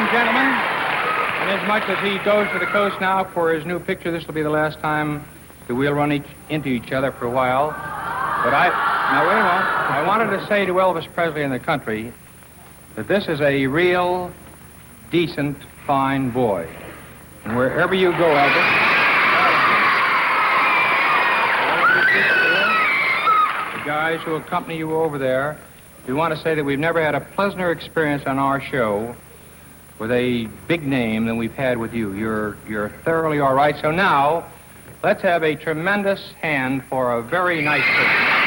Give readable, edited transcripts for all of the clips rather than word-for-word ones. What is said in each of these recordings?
and gentlemen, inasmuch as he goes to the coast now for his new picture, this will be the last time that we'll run into each other for a while. But now wait a moment. I wanted to say to Elvis Presley and the country that this is a real, decent, fine boy. And wherever you go, Elvis, the guys who accompany you over there, we want to say that we've never had a pleasanter experience on our show with a big name than we've had with you. You're thoroughly all right. So now, let's have a tremendous hand for a very nice person.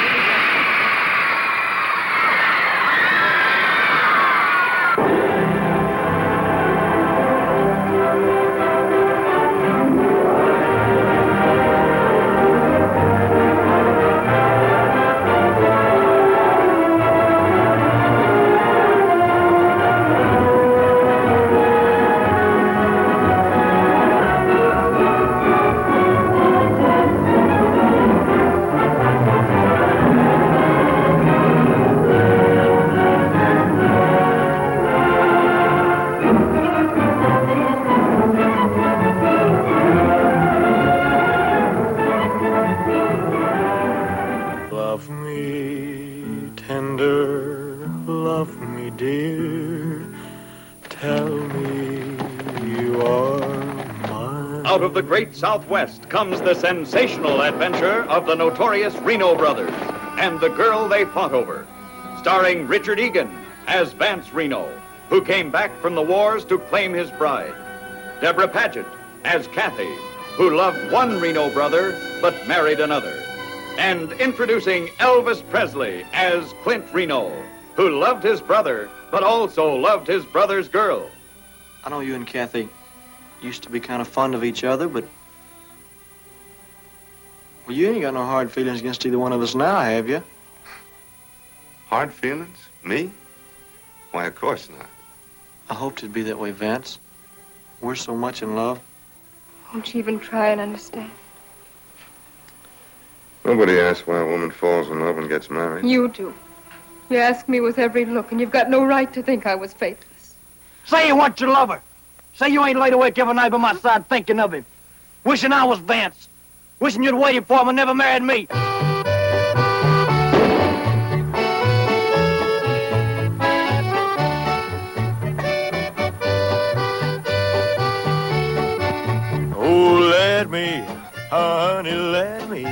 Out of the great Southwest comes the sensational adventure of the notorious Reno brothers and the girl they fought over. Starring Richard Egan as Vance Reno, who came back from the wars to claim his bride. Deborah Paget as Kathy, who loved one Reno brother but married another. And introducing Elvis Presley as Clint Reno, who loved his brother but also loved his brother's girl. I know you and Kathy used to be kind of fond of each other, but... Well, you ain't got no hard feelings against either one of us now, have you? Hard feelings? Me? Why, of course not. I hoped it'd be that way, Vance. We're so much in love. Won't you even try and understand? Nobody asks why a woman falls in love and gets married. You do. You ask me with every look, and you've got no right to think I was faithless. Say you want your lover. Say you ain't laid awake every night by my side thinking of him. Wishing I was Vance. Wishing you'd waited for him and never married me. Oh, let me, honey, let me.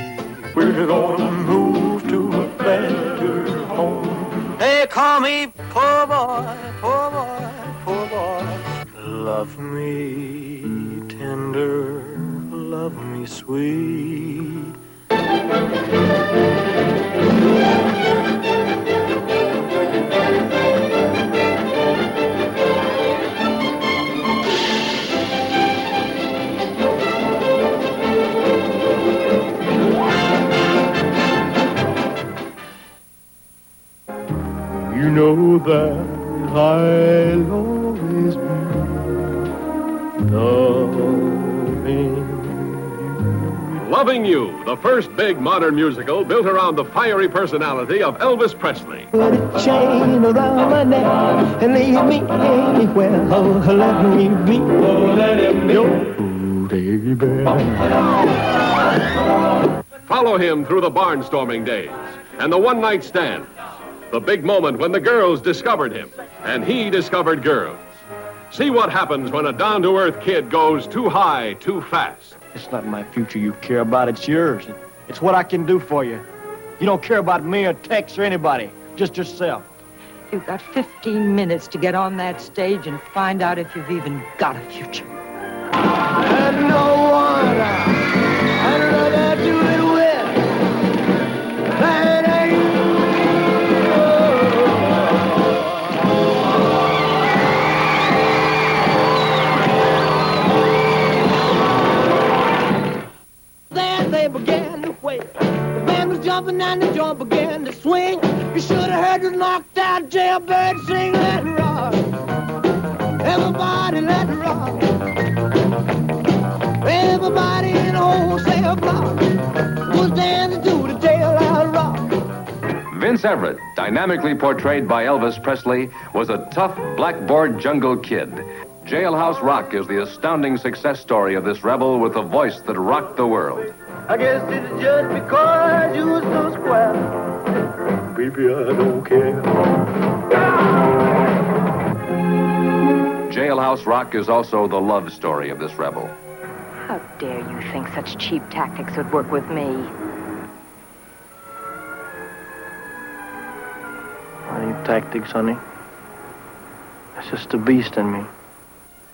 We're gonna move to a better home. They call me poor boy, poor boy, poor boy. Love me tender, love me sweet. You know that I'll always be Loving You, the first big modern musical built around the fiery personality of Elvis Presley. Put a chain around my neck and leave me anywhere. Oh, let me be. Oh, let him be. baby. Follow him through the barnstorming days and the one-night stands. The big moment when the girls discovered him and he discovered girls. See what happens when a down-to-earth kid goes too high, too fast. It's not my future you care about, it's yours. It's what I can do for you. You don't care about me or Tex or anybody, just yourself. You've got 15 minutes to get on that stage and find out if you've even got a future. And no one I'd rather do it with than you. Then they began to wait. The band was jumping and the joint began to swing. You should have heard the knocked out jailbird sing. Let it rock. Everybody let it rock. Everybody in the wholesale block was dancing to the jailhouse rock. Vince Everett, dynamically portrayed by Elvis Presley, was a tough blackboard jungle kid. Jailhouse Rock is the astounding success story of this rebel with a voice that rocked the world. I guess it's just because you was so square. Baby, I don't care. Jailhouse Rock is also the love story of this rebel. How dare you think such cheap tactics would work with me? I ain't tactics, honey. That's just the beast in me.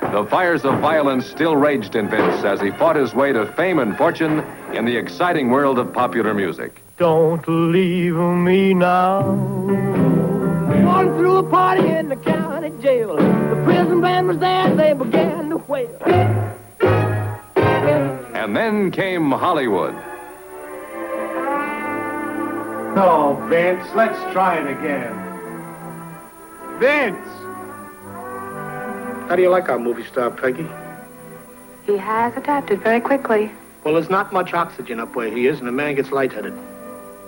The fires of violence still raged in Vince as he fought his way to fame and fortune in the exciting world of popular music. Don't leave me now. Walking through a party in the county jail. The prison band was there, they began to wail. And then came Hollywood. No, Vince, let's try it again. Vince! How do you like our movie star, Peggy? He has adapted very quickly. Well, there's not much oxygen up where he is, and the man gets lightheaded.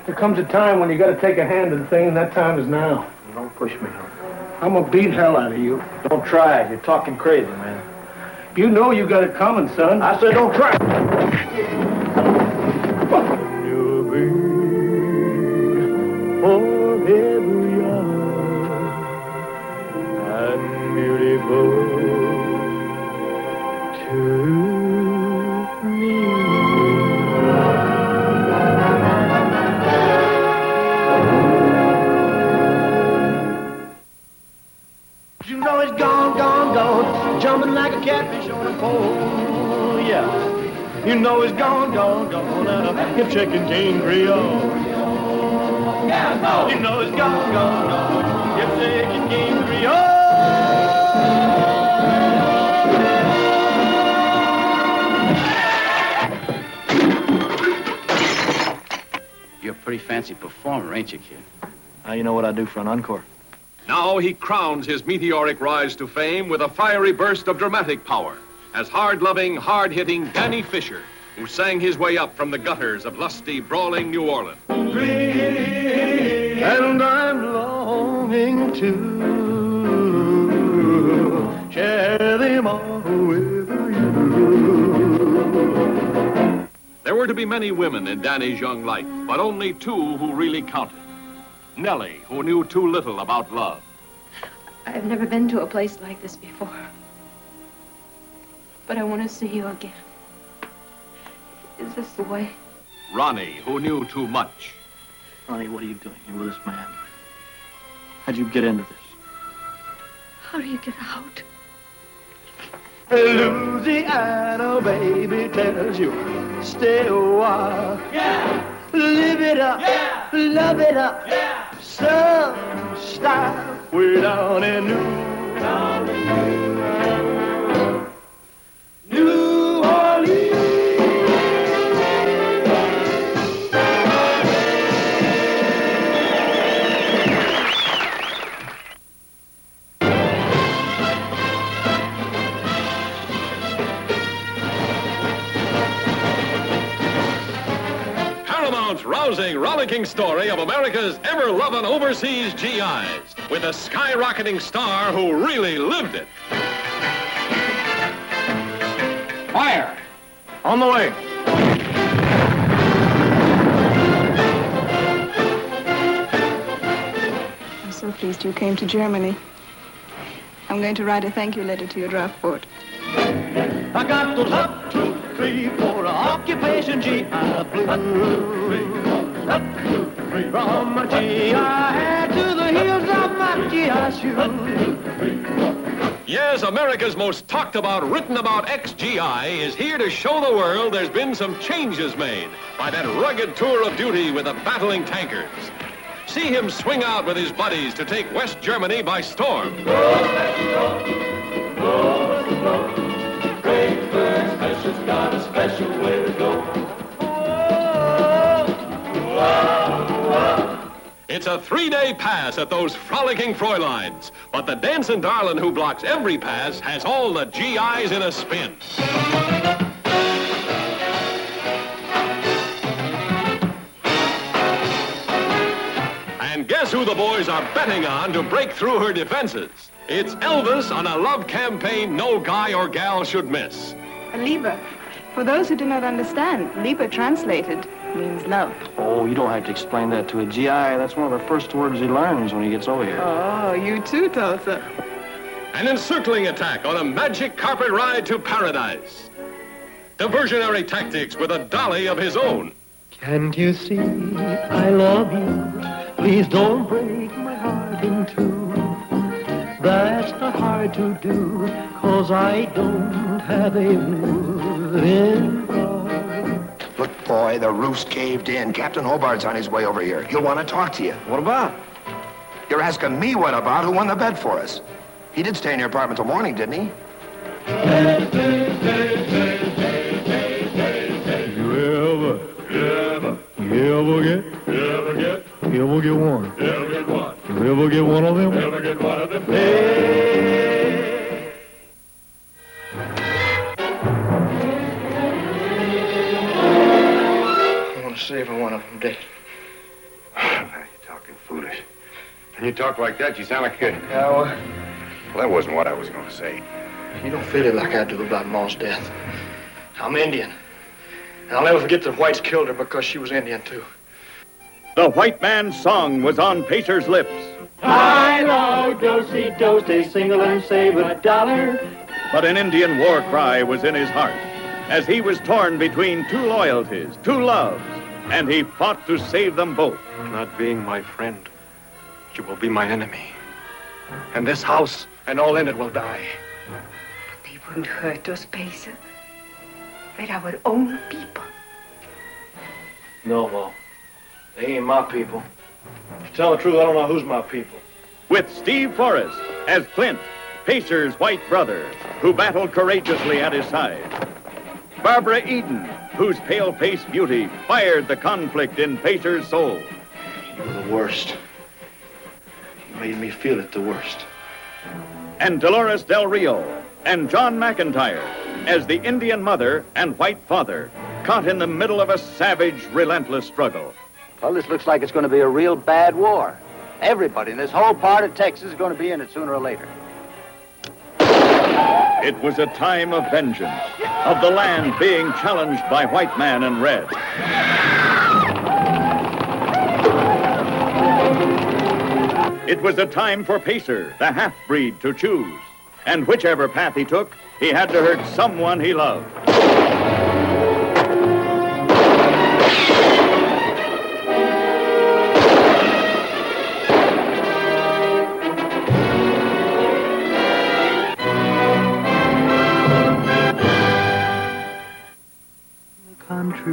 There comes a time when you gotta take a hand in things, and that time is now. Don't push me. I'm gonna beat hell out of you. Don't try it. You're talking crazy, man. You know you got it coming, son. I said don't try. You'll be forever young and beautiful to me. You know it's gone, gone, gone, jumping like a catfish on a pole, yeah. You know it's gone, gone, gone, and a hip checking King Creole. You know it's gone, gone, gone, hip checking King Creole. You're a pretty fancy performer, ain't you, kid? Now you know what I do for an encore. Now he crowns his meteoric rise to fame with a fiery burst of dramatic power as hard-loving, hard-hitting Danny Fisher, who sang his way up from the gutters of lusty, brawling New Orleans. And I'm longing to share them all with you. There were to be many women in Danny's young life, but only two who really counted. Nellie, who knew too little about love. I've never been to a place like this before. But I want to see you again. Is this the way? Ronnie, who knew too much. Ronnie, what are you doing here with this man? How'd you get into this? How do you get out? Louisiana, baby, tells you, stay a while. Yeah. Live it up. Yeah. Love it up. Yeah. Some style. Way down in New Orleans. Paramount's rousing, rollicking story of America's ever-loving overseas GIs with a skyrocketing star who really lived it. Fire! On the way. I'm so pleased you came to Germany. I'm going to write a thank you letter to your draft board. I got those 1, 2, 3, 4 occupation GI blues. 1, 2, 3 from my GI hat to the heels of my GI shoes. Yes, America's most talked about, written about ex-GI is here to show the world there's been some changes made by that rugged tour of duty with the battling tankers. See him swing out with his buddies to take West Germany by storm. Special's got a special way to go. It's a 3-day pass at those frolicking Fräuleins, but the dancing darling who blocks every pass has all the GIs in a spin. And guess who the boys are betting on to break through her defenses? It's Elvis on a love campaign no guy or gal should miss. Liebe. For those who do not understand, Liebe translated means love. Oh, you don't have to explain that to a GI. That's one of the first words he learns when he gets over here. Oh, you too, Tulsa. An encircling attack on a magic carpet ride to paradise. Diversionary tactics with a dolly of his own. Can't you see I love you? Please don't break my heart in two. That's not hard to do, 'cause I don't have a wooden heart. Look, boy, the roof's caved in. Captain Hobart's on his way over here. He'll want to talk to you. What about? You're asking me what about? Who won the bet for us? He did stay in your apartment till morning, didn't he? You ever get one? Ever get one? You ever get one of them? Ever get one of them? Hey. I want to save one of them, Dick. Now you're talking foolish. When you talk like that, you sound like a... Yeah, Well, that wasn't what I was going to say. you don't feel it like I do about Ma's death. I'm Indian. And I'll never forget the whites killed her because she was Indian, too. The white man's song was on Pacer's lips. Hi-lo, do-si-do, stay single and save $1. But an Indian war cry was in his heart as he was torn between two loyalties, two loves, and he fought to save them both. Not being my friend, you will be my enemy. And this house and all in it will die. They wouldn't hurt us, Pacer. They're our own people. No, Ma. They ain't my people. To tell the truth, I don't know who's my people. With Steve Forrest as Clint, Pacer's white brother, who battled courageously at his side. Barbara Eden, whose pale-faced beauty fired the conflict in Pacer's soul. You were the worst. You made me feel it the worst. And Dolores Del Rio and John McIntyre as the Indian mother and white father, caught in the middle of a savage, relentless struggle. Well, this looks like it's going to be a real bad war. Everybody in this whole part of Texas is going to be in it sooner or later. It was a time of vengeance, of the land being challenged by white man and red. It was a time for Pacer, the half-breed, to choose. And whichever path he took, he had to hurt someone he loved. Country,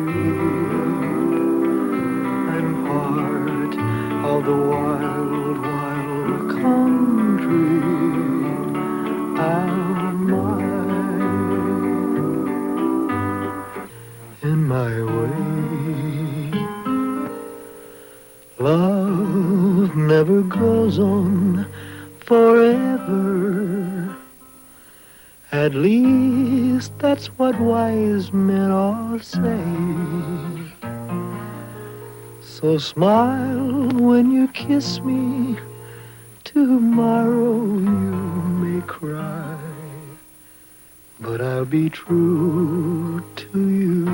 I'm part of the wild, wild country. Am I in my way? Love never goes on forever. At least that's what wise men all say. So smile when you kiss me. Tomorrow you may cry, but I'll be true to you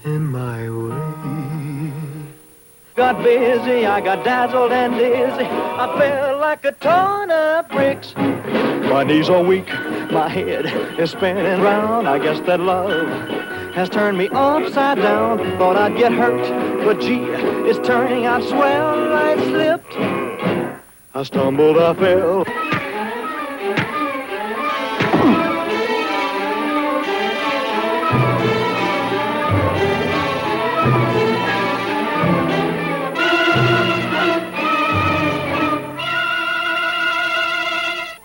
in my way. Got busy, I got dazzled and dizzy. I felt like a ton of bricks. My knees are weak, my head is spinning round. I guess that love has turned me upside down. Thought I'd get hurt, but gee, it's turning out swell. I slipped, I stumbled, I fell.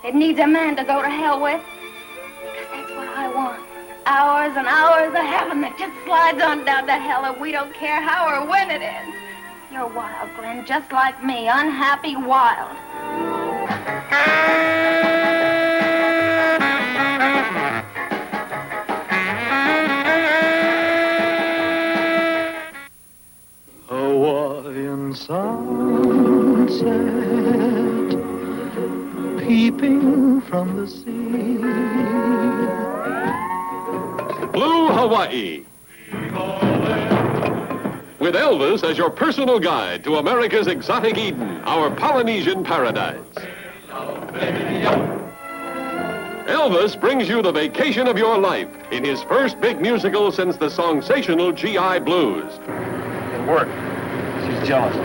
It needs a man to go to hell with. 'Cause that's what I want. Hours and hours of heaven that just slides on down to hell, and we don't care how or when it ends. You're wild, Glenn, just like me, unhappy wild. Hawaiian sun sunset peeping from the sea. Blue Hawaii. With Elvis as your personal guide to America's exotic Eden, our Polynesian paradise. Elvis brings you the vacation of your life in his first big musical since the sensational G.I. Blues. It worked. She's jealous.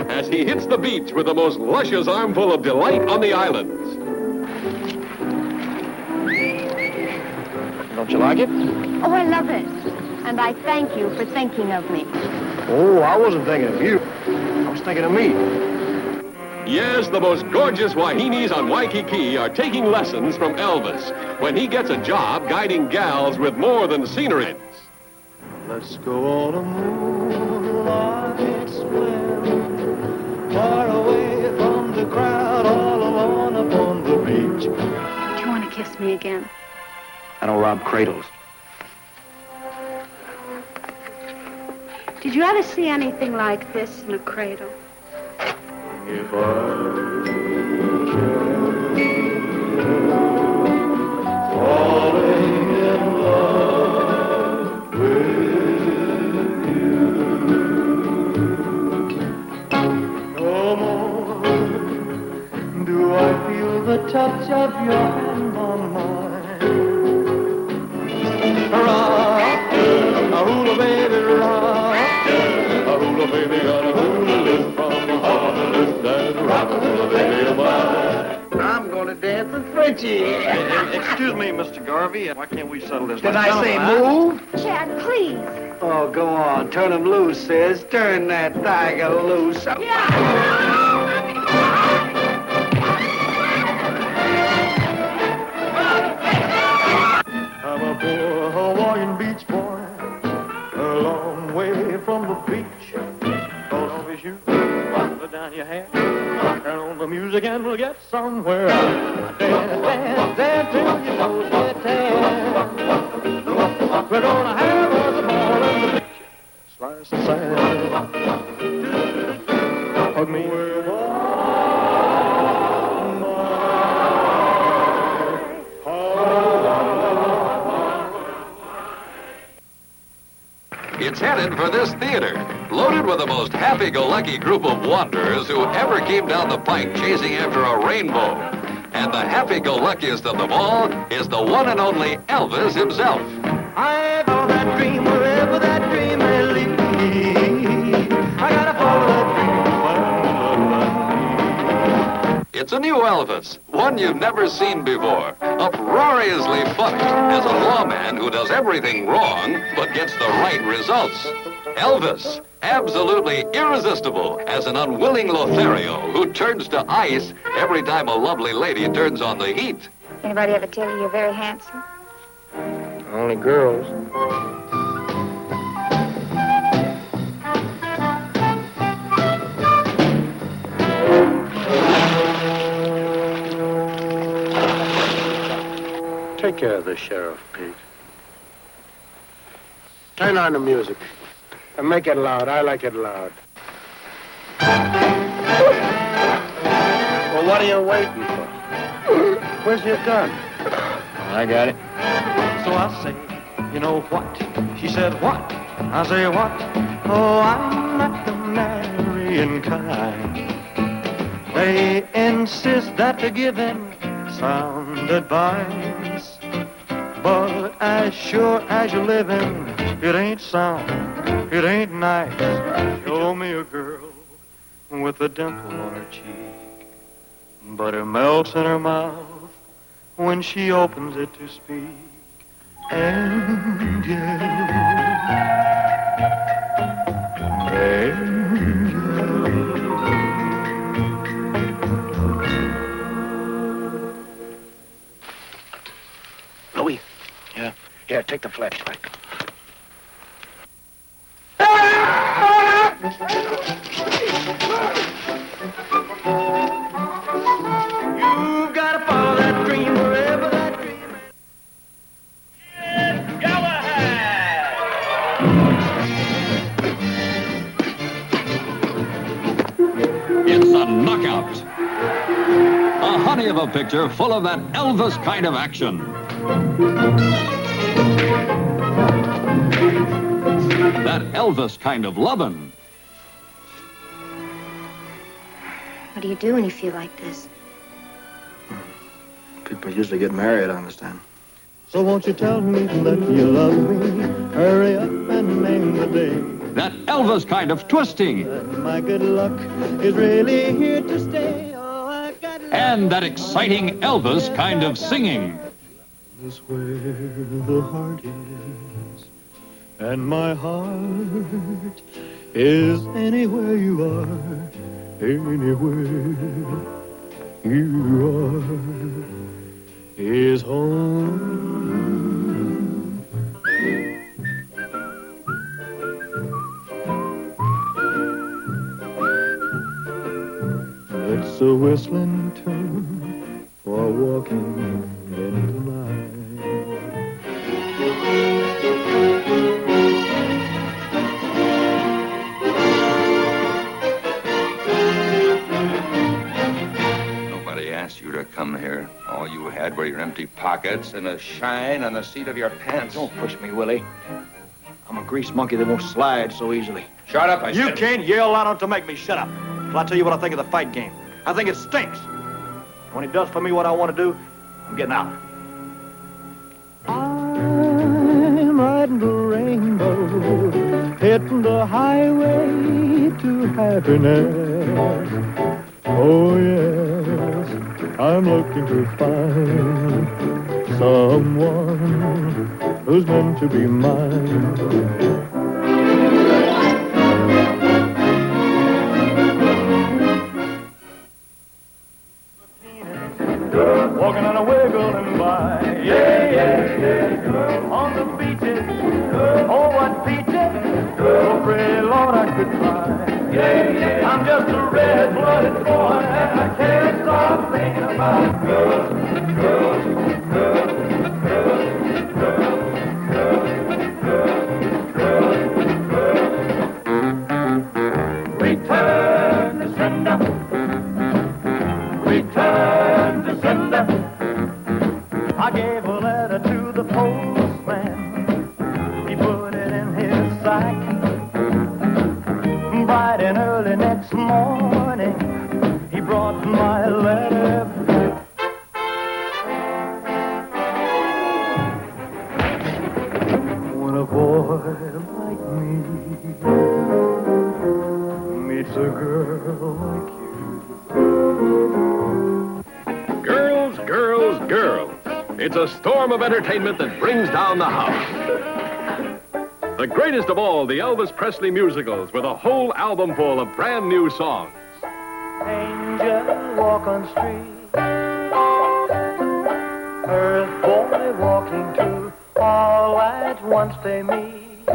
As he hits the beach with the most luscious armful of delight on the islands. Don't you like it? Oh, I love it. And I thank you for thinking of me. Oh, I wasn't thinking of you. I was thinking of me. Yes, the most gorgeous Wahinis on Waikiki are taking lessons from Elvis when he gets a job guiding gals with more than scenery. Let's go on a moonlight swim, far away from the crowd, all alone upon the beach. Do you want to kiss me again? I don't rob cradles. Did you ever see anything like this in a cradle? If falling in love with you, no more do I feel the touch of your hand on mine. Rock, a hula baby, rock, a hula baby, got a hula lift from the heart. That rock, a hula baby of mine. I'm going to dance with Frenchie. Excuse me, Mr. Garvey. Why can't we settle this? Did like I say gentlemen, move? Chad, please. Oh, go on. Turn him loose, sis. Turn that tiger loose. I'm a poor Hawaiian beach boy, a long way from the beach. Call on his shoes, put down your hat, turn on the music and we'll get somewhere. Dance, dance, dance till your toes get tan. We're gonna have us a ball in the beach. Slice the sand. Hug me with It's headed for this theater, loaded with the most happy-go-lucky group of wanderers who ever came down the pike chasing after a rainbow. And the happy-go-luckiest of them all is the one and only Elvis himself. I follow that dream wherever that dream may lead. I gotta follow that dream to find the love. It's a new Elvis, one you've never seen before. Uproariously funny as a lawman who does everything wrong but gets the right results. Elvis, absolutely irresistible as an unwilling Lothario who turns to ice every time a lovely lady turns on the heat. Anybody ever tell you you're very handsome? Only girls. Take care of this, Sheriff Pete. Turn on the music. And make it loud. I like it loud. Well, what are you waiting for? Where's your gun? I got it. So I say, you know what? She said, what? I say, what? Oh, I'm not the marrying kind. They insist that to give them sound advice. But as sure as you're living, it ain't sound, it ain't nice. Show me a girl with a dimple on her cheek, but it melts in her mouth when she opens it to speak. Angel, Louis? Yeah? Here, take the flashlight. You've got to follow that dream wherever that dream is. a knockout. A honey of a picture full of that Elvis kind of action. That Elvis kind of lovin'. What do you do when you feel like this? People usually get married, I understand. So won't you tell me that you love me? Hurry up and name the day. That Elvis kind of twisting. My good luck is really here to stay. Oh, I got And that exciting Elvis kind of singing. is where the heart is, and my heart is anywhere you are, anywhere you are is home. It's a whistling tune for walking in the night. Nobody asked you to come here. All you had were your empty pockets and a shine on the seat of your pants. Don't push me, Willie. I'm a grease monkey that won't slide so easily. Shut up, I You said. can't yell loud to make me shut up. Till I tell you what I think of the fight game. I think it stinks. When it does for me what I want to do, I'm getting out. I'm riding the rainbow, hitting the highway to happiness. Oh yes, I'm looking to find someone who's meant to be mine. Walking on a wiggling by, yeah, yeah, yeah. On the beaches, oh, what peaches. Oh, pray Lord, I could fly. Yeah, yeah. I'm just a red-blooded boy, and I can't stop thinking about girls, girls, girls, girls, girls, girls, girls, girls. Return to sender. Return to sender. I gave a letter to the postman. He put it in his sack. Bright and early next morning, he brought my letter back. When a boy like me meets a girl like you. Girls, girls, girls. It's a storm of entertainment that brings down the house. The greatest of all, the Elvis Presley musicals, with a whole album full of brand new songs. Angel walk on street, earth boy walking too, all at once they meet.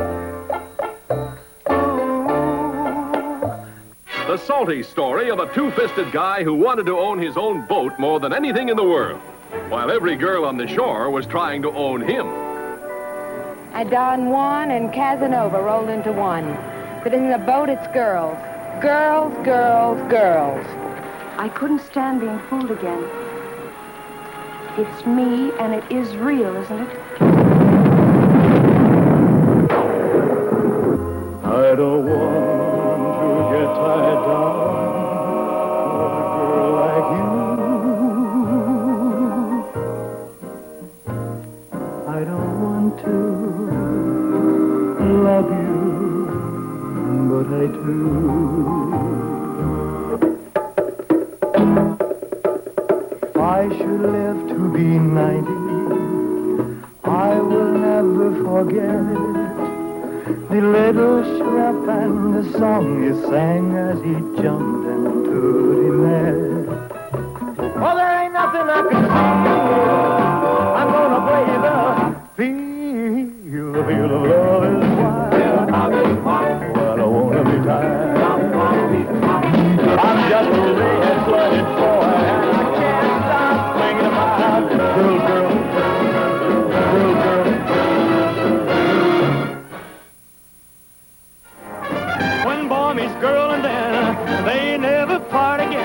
The salty story of a two-fisted guy who wanted to own his own boat more than anything in the world, while every girl on the shore was trying to own him. Don Juan and Casanova rolled into one. But in the boat, it's girls. Girls, girls, girls. I couldn't stand being fooled again. It's me, and it is real, isn't it? I don't want to get tied down with a girl like you. I don't want to love you, but I do. If I should live to be 90, I will never forget the little shrimp and the song you sang as he jumped into the net. Well, there ain't nothing I can do. I'm gonna play the feel of love is wild. Well, I don't wanna be tired. I'm just a red-blooded boy, and I can't stop thinking about girl, girl, girl, girl. One boy meets girl and then they never part again.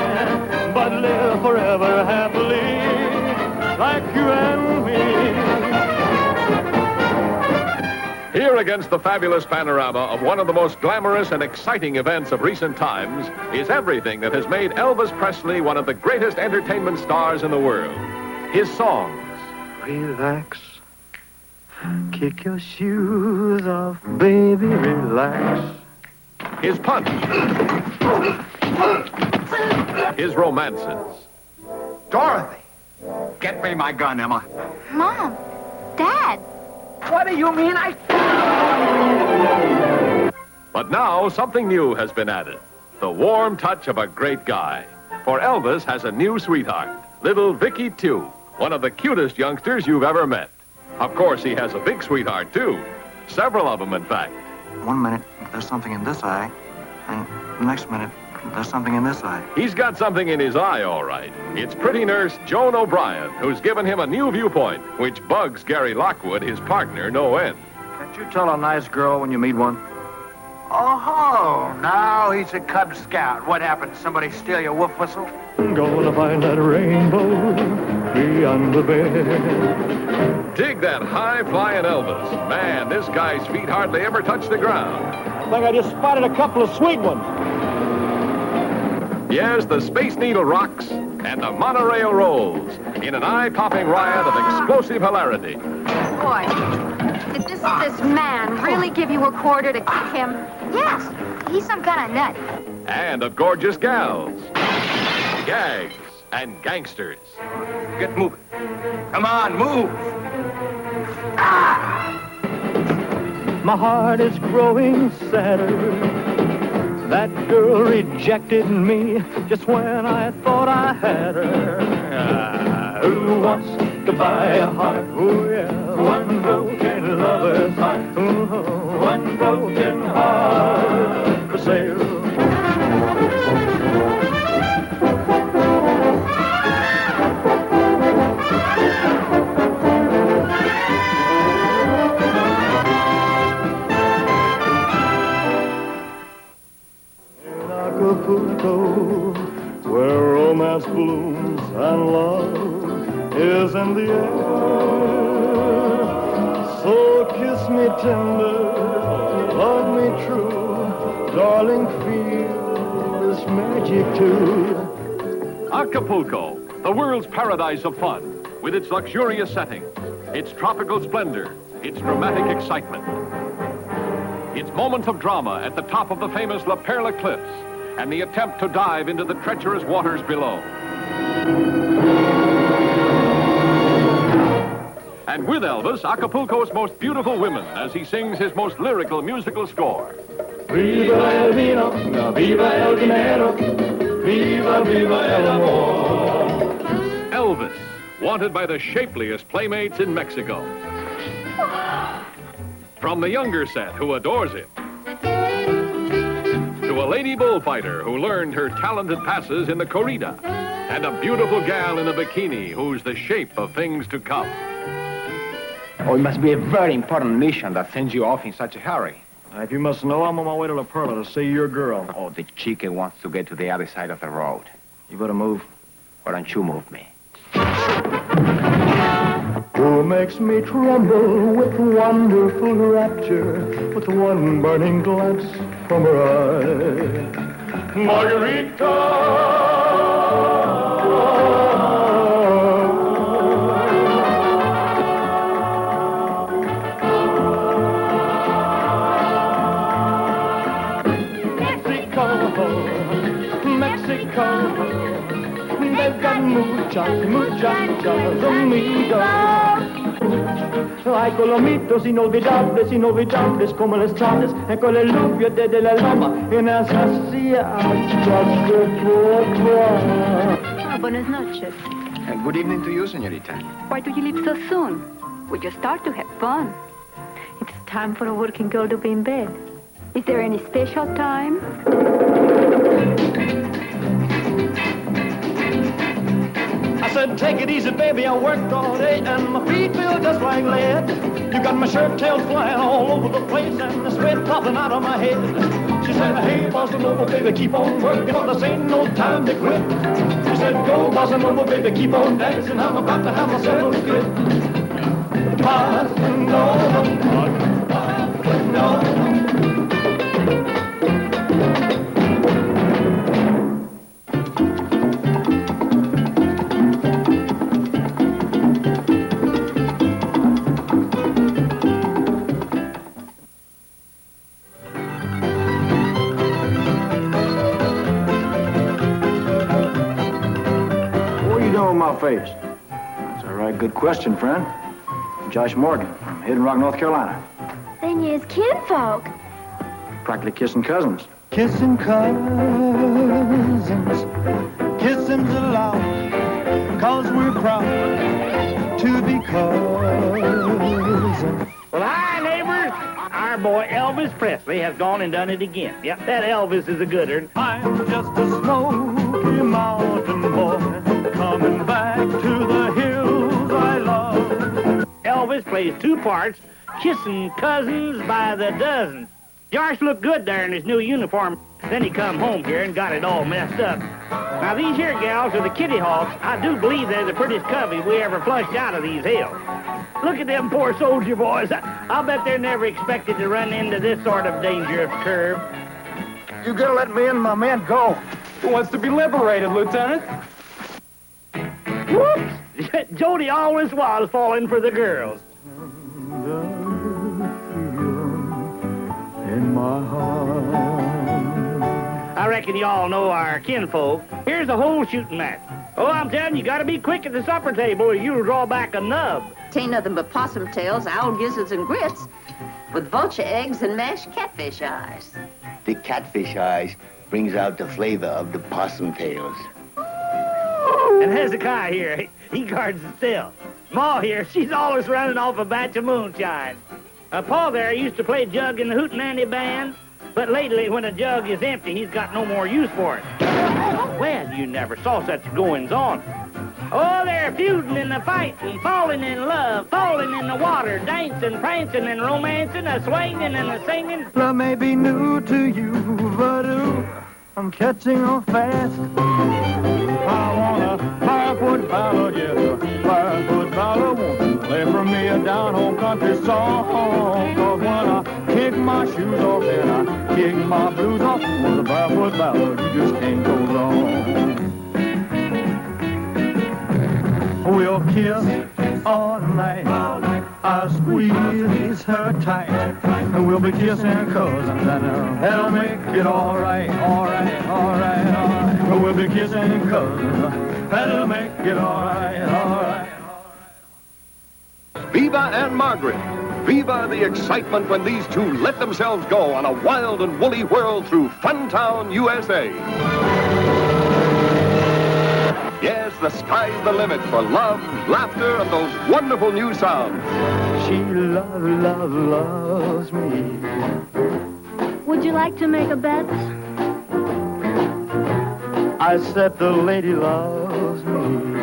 against the fabulous panorama of one of the most glamorous and exciting events of recent times is everything that has made Elvis Presley one of the greatest entertainment stars in the world. His songs. Relax. Kick your shoes off, baby, relax. His punch. His romances. Dorothy, get me my gun, Emma. Mom, Dad. What do you mean But now something new has been added. The warm touch of a great guy. For Elvis has a new sweetheart, little Vicky, too. One of the cutest youngsters you've ever met. Of course, he has a big sweetheart, too. Several of them, in fact. 1 minute, there's something in this eye. And the next minute, there's something in this eye. He's got something in his eye, all right. It's pretty nurse Joan O'Brien, who's given him a new viewpoint, which bugs Gary Lockwood, his partner, no end. Can't you tell a nice girl when you meet one? Oh, now he's a Cub Scout. What happened? Somebody steal your wolf whistle? Gonna find that rainbow beyond the bed. Dig that high-flying Elvis. Man, this guy's feet hardly ever touch the ground. I think I just spotted a couple of sweet ones. Yes, the Space Needle rocks and the monorail rolls in an eye-popping riot of explosive hilarity. Boy, did this man really give you a quarter to kick him? Yes, he's some kind of nut. And of gorgeous gals, gags, and gangsters. Get moving. Come on, move. My heart is growing sadder. That girl rejected me just when I thought I had her. Who wants to buy a heart? Oh, yeah. One broken lover's heart. Oh, one broken heart for sale. Acapulco, where romance blooms and love is in the air. So kiss me tender, love me true, darling, feel this magic too. Acapulco, the world's paradise of fun, with its luxurious setting, its tropical splendor, its dramatic excitement. Its moments of drama at the top of the famous La Perla cliffs, and the attempt to dive into the treacherous waters below. And with Elvis, Acapulco's most beautiful women as he sings his most lyrical musical score. Viva el vino, viva el dinero, viva, viva el amor. Elvis, wanted by the shapeliest playmates in Mexico. From the younger set who adores him, to a lady bullfighter who learned her talented passes in the corrida, and a beautiful gal in a bikini who's the shape of things to come. Oh, it must be a very important mission that sends you off in such a hurry. If you must know, I'm on my way to La Perla to see your girl. Oh, the chica wants to get to the other side of the road. You better move. Why don't you move me? Who makes me tremble with wonderful rapture, with one burning glance from her eye. Margarita! Mexico, they've got muchachos amigos. Hay colomitos inolvidables, inolvidables como las chaves, con el rubio de la loma, en esas Buenas noches. And good evening to you, señorita. Why do you leave so soon? We just start to have fun. It's time for a working girl to be in bed. Is there any special time? I said, take it easy, baby, I worked all day and my feet feel just like lead. You got my shirt tails flying all over the place and the sweat popping out of my head. She said, hey, Bossa Nova, baby, keep on working, for this ain't no time to quit. She said, go, Bossa Nova, baby, keep on dancing, I'm about to have myself a fit. Bossa Nova. What are you doing with my face? That's a right good question, friend. Josh Morgan from Hidden Rock, North Carolina. Then you's kinfolk. Practically kissing cousins. Kissing cousins, kissing's allowed, 'cause we're proud to be cousins. Well, hi, neighbors. Our boy Elvis Presley has gone and done it again. Yep, that Elvis is a gooder. I'm just a Smoky Mountain boy, coming back to the hills I love. Elvis plays two parts, kissing cousins by the dozen. Josh looked good there in his new uniform. Then he come home here and got it all messed up. Now, these here gals are the Kitty Hawks. I do believe they're the prettiest covey we ever flushed out of these hills. Look at them poor soldier boys. I'll bet they're never expected to run into this sort of dangerous curve. You gotta let me and my men go. Who wants to be liberated, Lieutenant? Whoops! Jody always was falling for the girls. In my heart. I reckon you all know our kinfolk. Here's a whole shooting match. Oh, I'm telling you, gotta be quick at the supper table or you'll draw back a nub. Tain't nothing but possum tails, owl gizzards, and grits, with vulture eggs and mashed catfish eyes. The catfish eyes brings out the flavor of the possum tails. And Hezekiah here, he guards the still. Ma here, she's always running off a batch of moonshine. Paul there used to play jug in the Hootenanny band, but lately when a jug is empty, he's got no more use for it. Well, you never saw such goings-on. Oh, they're feuding and fighting, falling in love, falling in the water, dancing, prancing, and romancing, a-swinging and a-singing. Love may be new to you, but I'm catching on fast. I want a firefoot ballad, yes, a firefoot ballad. Won't you play for me a down-home country song? 'Cause when I kick my shoes off and I kick my blues off, with a firefoot ballad, you just can't go wrong. We'll kiss all night. I'll squeeze her tight. And we'll be kissing cousins, and that'll make it all right, all right, all right, all right. We'll be kissing cousins, that'll make it all right, all right. Viva and Margaret. Viva the excitement when these two let themselves go on a wild and woolly whirl through Funtown, USA. Yes, the sky's the limit for love, laughter, and those wonderful new sounds. She loves me. Would you like to make a bet? I said the lady loves me.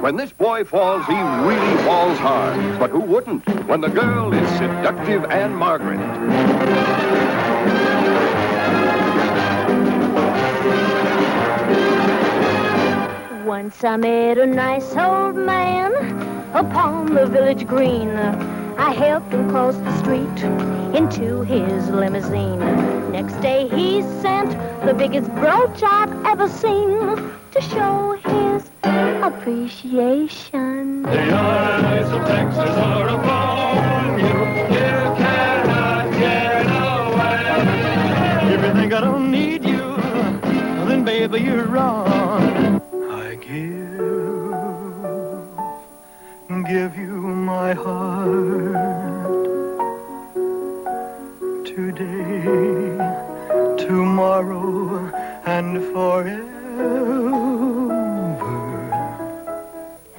When this boy falls, he really falls hard. But who wouldn't when the girl is seductive Anne Margaret? Once I met a nice old man upon the village green. I helped him cross the street into his limousine. Next day he sent the biggest brooch I've ever seen to show his appreciation. The eyes of Texas are upon you. You cannot get away. If you think I don't need you, then baby you're wrong. I give you my heart today, tomorrow, and forever.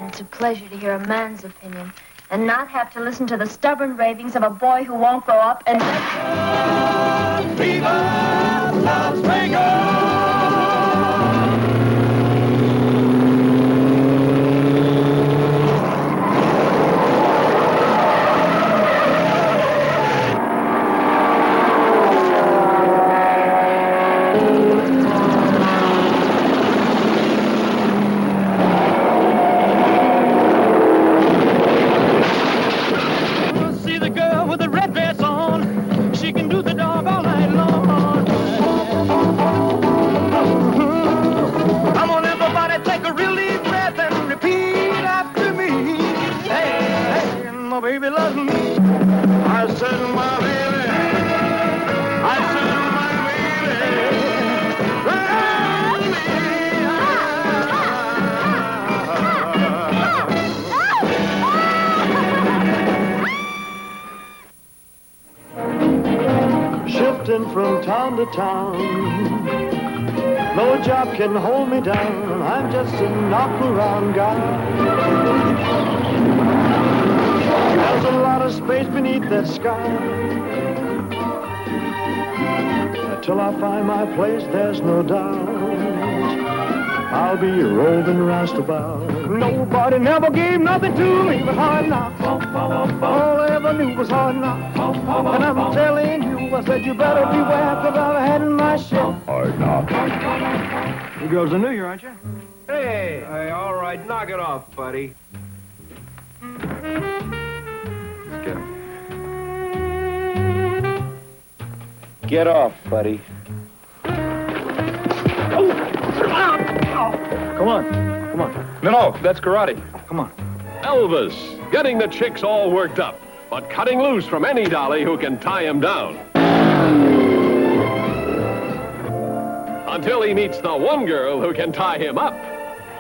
It's a pleasure to hear a man's opinion and not have to listen to the stubborn ravings of a boy who won't grow up and... Viva Las Vegas! from town to town. No job can hold me down. I'm just a knock-around guy. There's a lot of space beneath that sky. Till I find my place, there's no doubt I'll be roving roustabout. Nobody never gave nothing to me but hard knocks. All I ever knew was hard knocks. And I'm telling you, I said you better beware, 'cause I've had my share. Hard knocks. You girls are new here, aren't you? Hey, all right, knock it off, buddy. Let's get him. Get off, buddy. Come on. Come on. No, that's karate. Come on. Elvis, getting the chicks all worked up, but cutting loose from any dolly who can tie him down. Until he meets the one girl who can tie him up.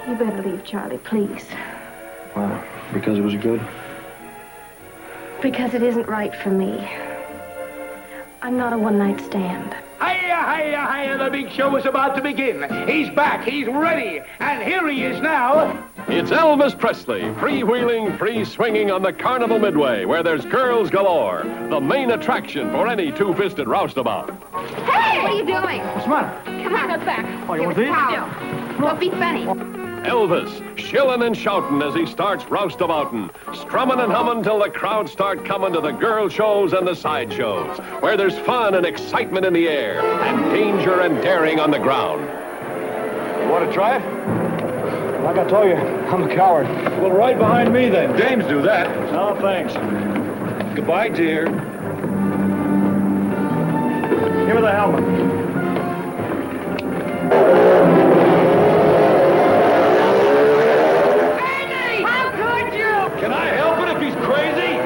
You better leave, Charlie, please. Why? Because it was good? Because it isn't right for me. I'm not a one-night stand. Hiya, hiya, hiya, the big show is about to begin. He's back, he's ready, and here he is now. It's Elvis Presley, freewheeling, free-swinging on the Carnival Midway, where there's girls galore, the main attraction for any two-fisted roustabout. Hey! What are you doing? What's the matter? Come on, look back. Oh, you want these? Don't be funny. Elvis, shilling and shouting as he starts roustabouting, strumming and humming till the crowds start coming to the girl shows and the side shows, where there's fun and excitement in the air, and danger and daring on the ground. You want to try it? Like I told you, I'm a coward. Well, right behind me, then. Dames do that. No, thanks. Goodbye, dear. Give me the helmet. Can I help it if he's crazy?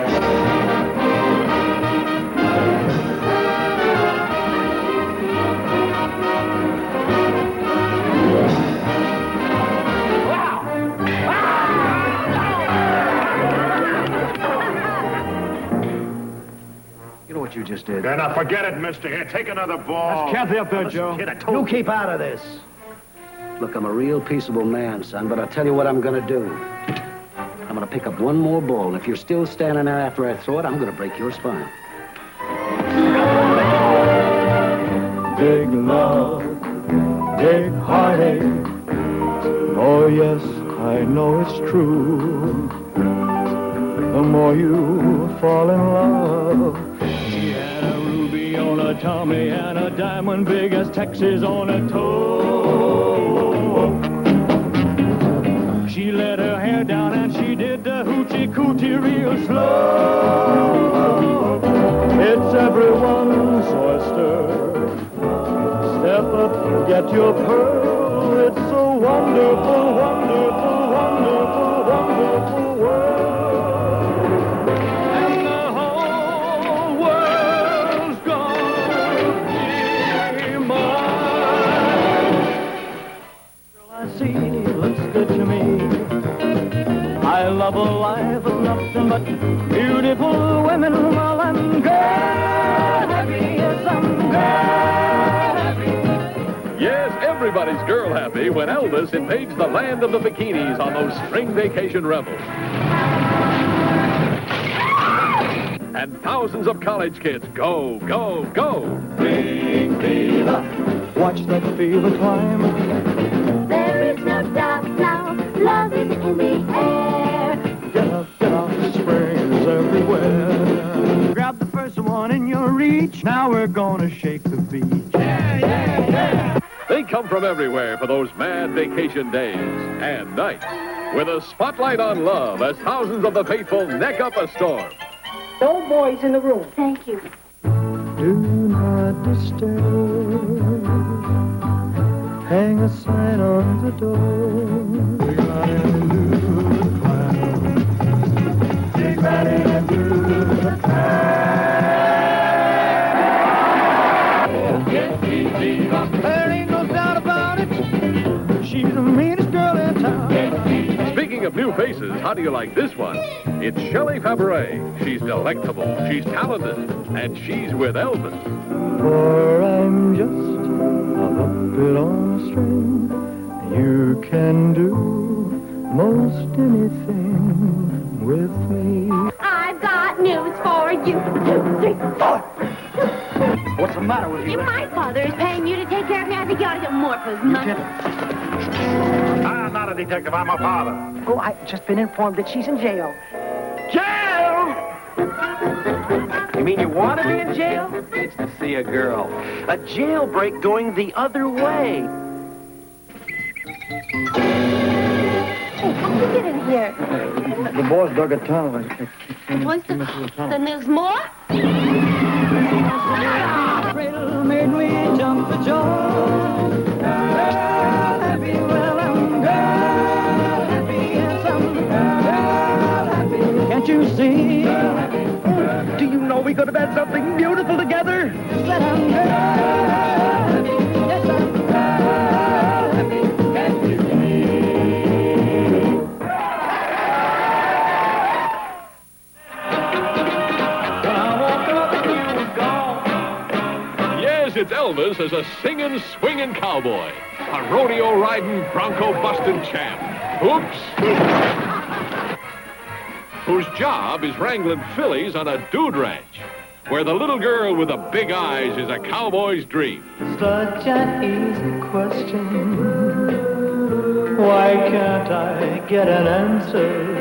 You know what you just did? Now, forget it, mister. Here, take another ball. That's Kathy up there, Joe. Kid, I told You keep out of this. Look, I'm a real peaceable man, son, but I'll tell you what I'm gonna do. I'm gonna pick up one more ball, and if you're still standing there after I throw it, I'm gonna break your spine. Big love, big heartache. Oh, yes, I know it's true. The more you fall in love. She had a ruby on her tummy and a diamond big as Texas on her toe. She let her hair down and she did the hoochie coochie real slow. It's everyone's oyster. Step up and get your pearl. It's a wonderful, wonderful, wonderful, wonderful world. And the whole world's gonna be mine. Girl, I see looks good to me. I love a life of nothing but beautiful women while I'm happy. Yes, I'm happy. Yes, everybody's girl happy when Elvis invades the land of the bikinis on those spring vacation revels. And thousands of college kids go, go, go. Big fever. Watch that fever climb. There is no doubt now, love is in the air. Get up, spring is everywhere. Grab the first one in your reach. Now we're gonna shake the beach. Yeah, yeah, yeah. They come from everywhere for those mad vacation days and nights, with a spotlight on love as thousands of the faithful neck up a storm. No boys in the room. Thank you. Do not disturb. Hang a sign on the door. Big Daddy and do the There ain't no doubt about it. She's the meanest girl in town. Speaking of of new faces, how do you like this one? It's Shelley Fabaret. She's delectable, she's talented, and she's with Elvis. For I'm just a puppet on a string. You can do most anything with me. I've got news for you. 2, 3, 4. What's the matter with you? My father is paying you to take care of me. I think you ought to get more for his money. I'm not a detective. I'm a father. Oh, I've just been informed that she's in jail. Jail? You mean you want to be in jail? It's to see a girl. A jailbreak going the other way. Hey, how'd you get in here? The boys dug a tunnel. Was then there's more? Thrill made me jump for joy. Happy, well, I'm happy, yes, I'm happy. Can't you see? Do you know we could have had something beautiful together? That I'm happy, yes, I'm happy. Can't you Yes, it's Elvis as a singing, swinging cowboy. A rodeo-riding, bronco-busting champ. Oops. Whose job is wrangling fillies on a dude ranch, where the little girl with the big eyes is a cowboy's dream. Such an easy question. Why can't I get an answer?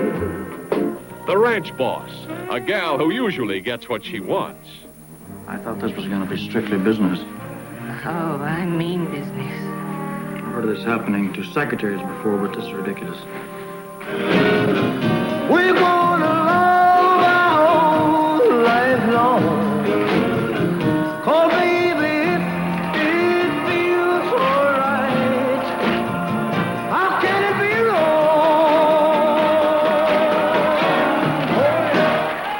The ranch boss, a gal who usually gets what she wants. I thought this was going to be strictly business. Oh, I mean business. I've heard of this happening to secretaries before, but this is ridiculous. We're gonna love our whole life long. 'Cause baby, it feels so right. How can it be wrong?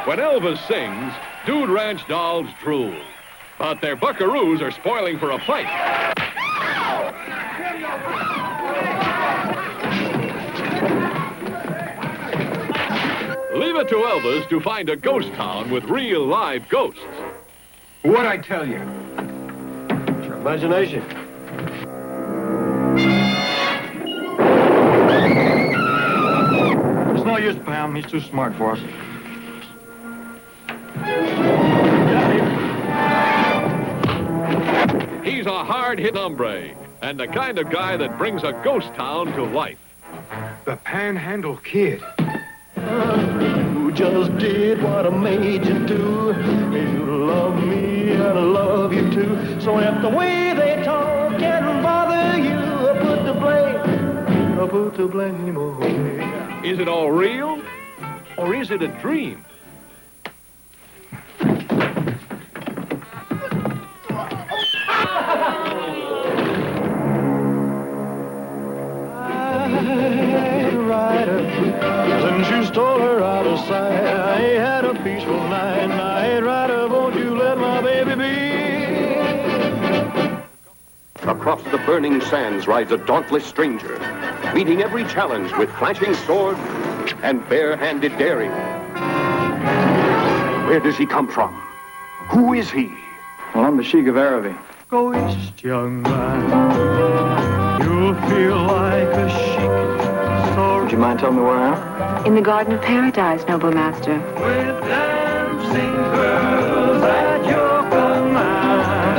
When Elvis sings, Dude Ranch dolls drool. But their buckaroos are spoiling for a fight. Leave it to Elvis to find a ghost town with real live ghosts. What'd I tell you? It's your imagination. It's no use, Pam. He's too smart for us. He's a hard-hit hombre, and the kind of guy that brings a ghost town to life. The Panhandle Kid. You just did what I made you do. You love me and I love you too. So if the way they talk can bother you, put the blame on me. Is it all real, or is it a dream? Since you stole her out of sight, I ain't had a peaceful night. I ain't right up, won't you let my baby be? Across the burning sands rides a dauntless stranger, meeting every challenge with flashing sword and bare-handed daring. Where does he come from? Who is he? Well, I'm the Sheik of Araby. Go east, young man. You'll feel like a chic. Would you mind telling me where I am? In the Garden of Paradise, noble master. With dancing girls at your command.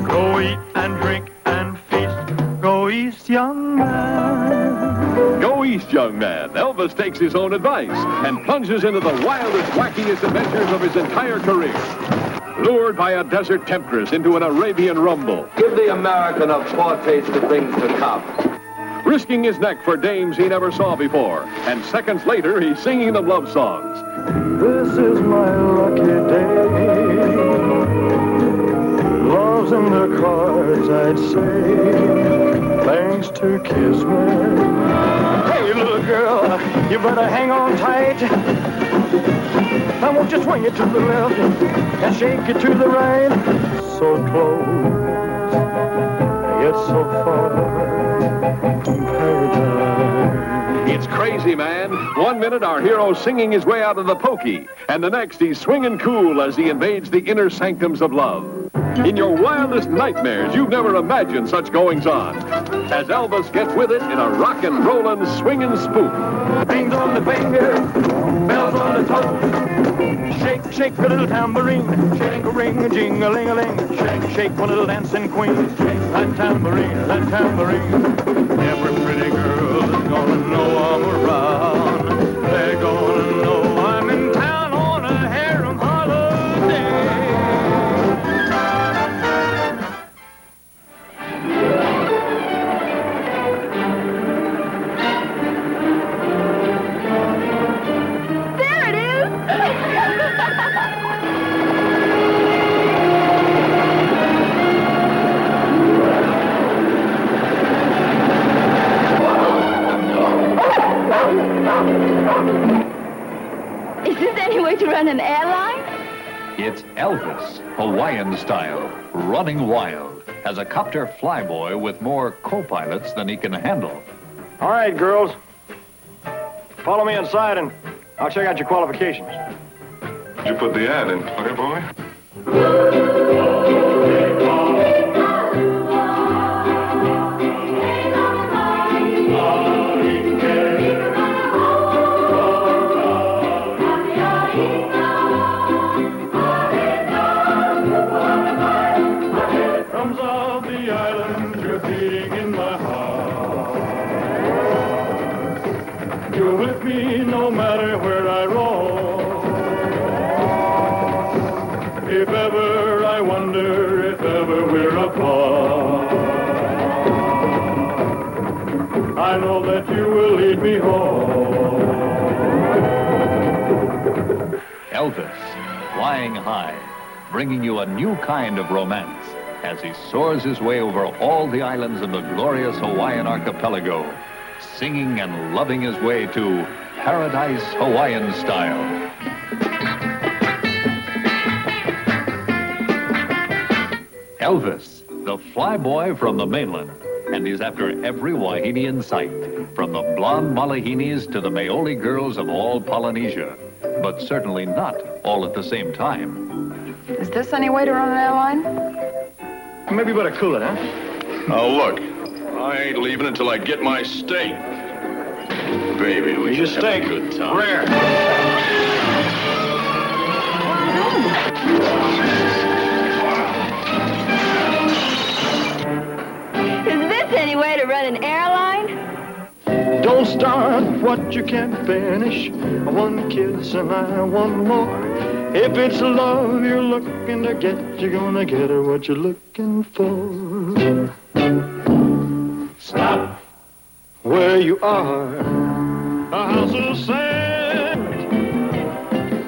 Go eat and drink and feast. Go east, young man. Go east, young man. Elvis takes his own advice and plunges into the wildest, wackiest adventures of his entire career. Lured by a desert temptress into an Arabian rumble. Give the American a foretaste of things to come. Risking his neck for dames he never saw before. And seconds later, he's singing them love songs. This is my lucky day. Love's in the cards, I'd say. Thanks to Kismet. Hey, little girl, you better hang on tight. I won't just swing it to the left and shake it to the right. So close, yet so far from paradise. It's crazy, man. 1 minute, our hero's singing his way out of the pokey, and the next, he's swinging cool as he invades the inner sanctums of love. In your wildest nightmares, you've never imagined such goings-on. As Elvis gets with it in a rockin', rollin', swingin' spook. Rings on the finger, bells on the toe. Shake, shake a little tambourine. Shake a ring, a jing-a-ling-a-ling. Shake, shake one little dancing queen. Shake that tambourine, that tambourine. Every pretty girl is gonna know I'm around. They're gonna know I'm in town on a harem holiday. There it is! Is this any way to run an airline? It's Elvis, Hawaiian style, running wild, as a copter flyboy with more co-pilots than he can handle. All right, girls. Follow me inside and I'll check out your qualifications. You put the ad in, okay, boy? Drums of the island, you're beating in my heart. You're with me no matter where I roam. If ever I wonder, if ever we're apart, I know that you will lead me home. Elvis, flying high, bringing you a new kind of romance as he soars his way over all the islands of the glorious Hawaiian archipelago, singing and loving his way to Paradise Hawaiian style. Elvis, the flyboy from the mainland, and he's after every wahine in sight, from the blonde Malahinis to the Maoli girls of all Polynesia, but certainly not all at the same time. Is this any way to run an airline? Maybe you better cool it, huh? Now look, I ain't leaving until I get my steak. Baby, we just have a good time. Rare. Is this any way to run an airline? Don't start what you can't finish. One kiss and I want more. If it's love you're looking to get, you're gonna get her what you're looking for. Stop where you are. A house of sand.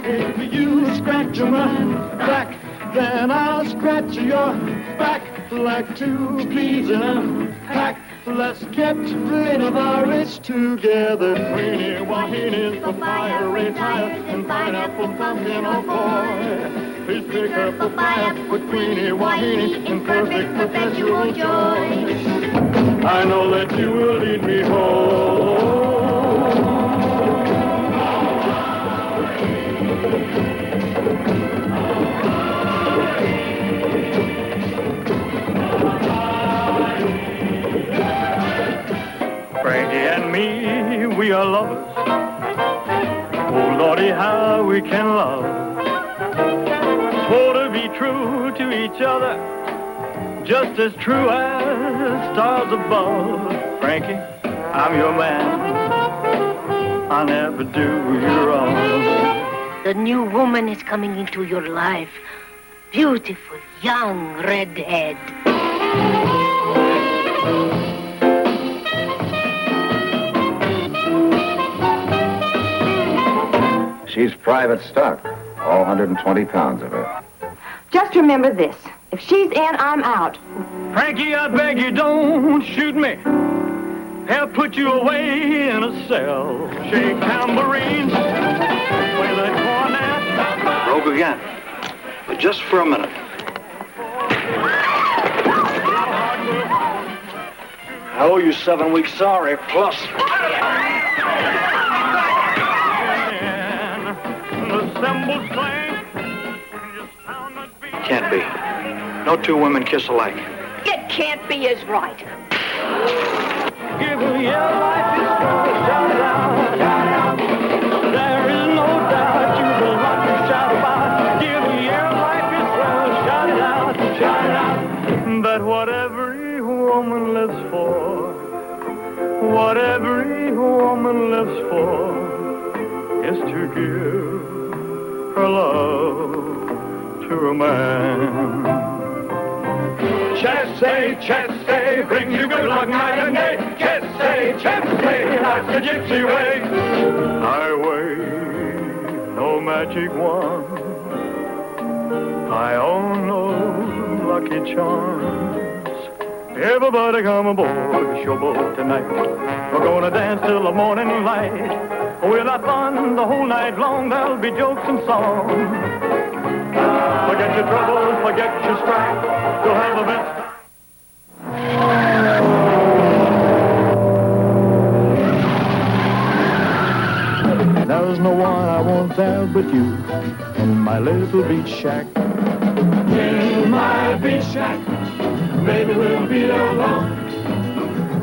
If you scratch my back, then I'll scratch your back like two peas in a pack. Let's get rid of our rich together. Queenie, wahine, papaya, retire, and pineapple, pumpkin, or boy. Please pick up papaya with Queenie, wahine, in perfect perpetual joy. I know that you will lead me home. Frankie and me, we are lovers. Oh, Lordy, how we can love. Swore to be true to each other, just as true as stars above. Frankie, I'm your man. I'll never do you wrong. The new woman is coming into your life. Beautiful, young redhead. She's private stock, all 120 pounds of her. Just remember this. If she's in, I'm out. Frankie, I beg you, don't shoot me. They'll put you away in a cell. Shake tambourines, play that cornet. Broke again, but just for a minute. I owe you 7 weeks' salary, plus. Can't be. No two women kiss alike. It can't be is right. Give her your life is gonna shout it out, shout it out. There is no doubt you will want to shout about. Give her your life is gonna shout it out, shout it out. That what every woman lives for, what every woman lives for, is to give her love to a man. Chasse, bring you good luck night and day. Chasse, that's the gypsy way. Highway, no magic wand. I own no lucky charms. Everybody come aboard the showboat tonight. We're gonna dance till the morning light. We'll have fun the whole night long. There'll be jokes and songs. Forget your troubles, forget your strife. You'll have the best time. There's no one I want there but you in my little beach shack. In my beach shack, baby, we'll be alone.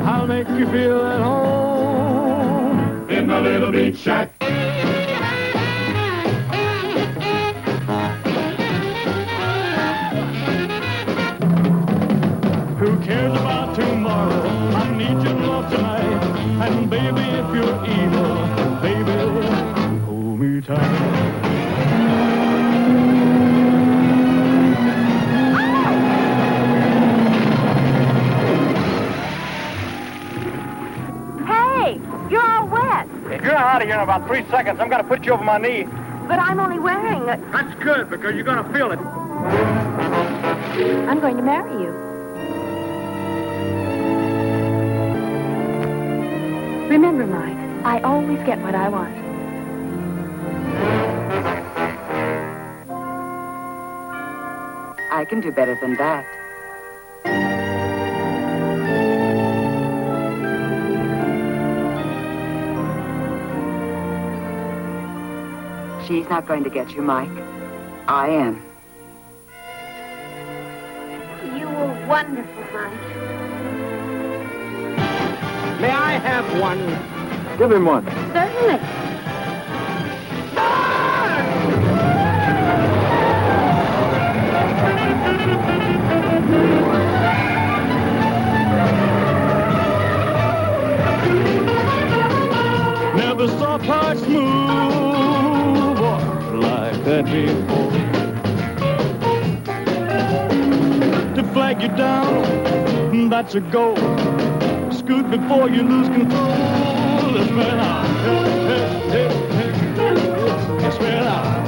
I'll make you feel at home in my little beach shack. Who cares about tomorrow? I need your love tonight. And baby, if you're evil, baby, hold me tight. Hey, you're all wet. If you're out of here in about 3 seconds, I'm gonna put you over my knee. But I'm only wearing a... That's good, because you're gonna feel it. I'm going to marry you. Remember, Mike, I always get what I want. I can do better than that. She's not going to get you, Mike. I am. You were wonderful, Mike. May I have one? Give him one. Certainly. Never saw parts move like that before. To flag you down, that's a goal. Scoot before you lose control. Let's spin out. Let's spin out.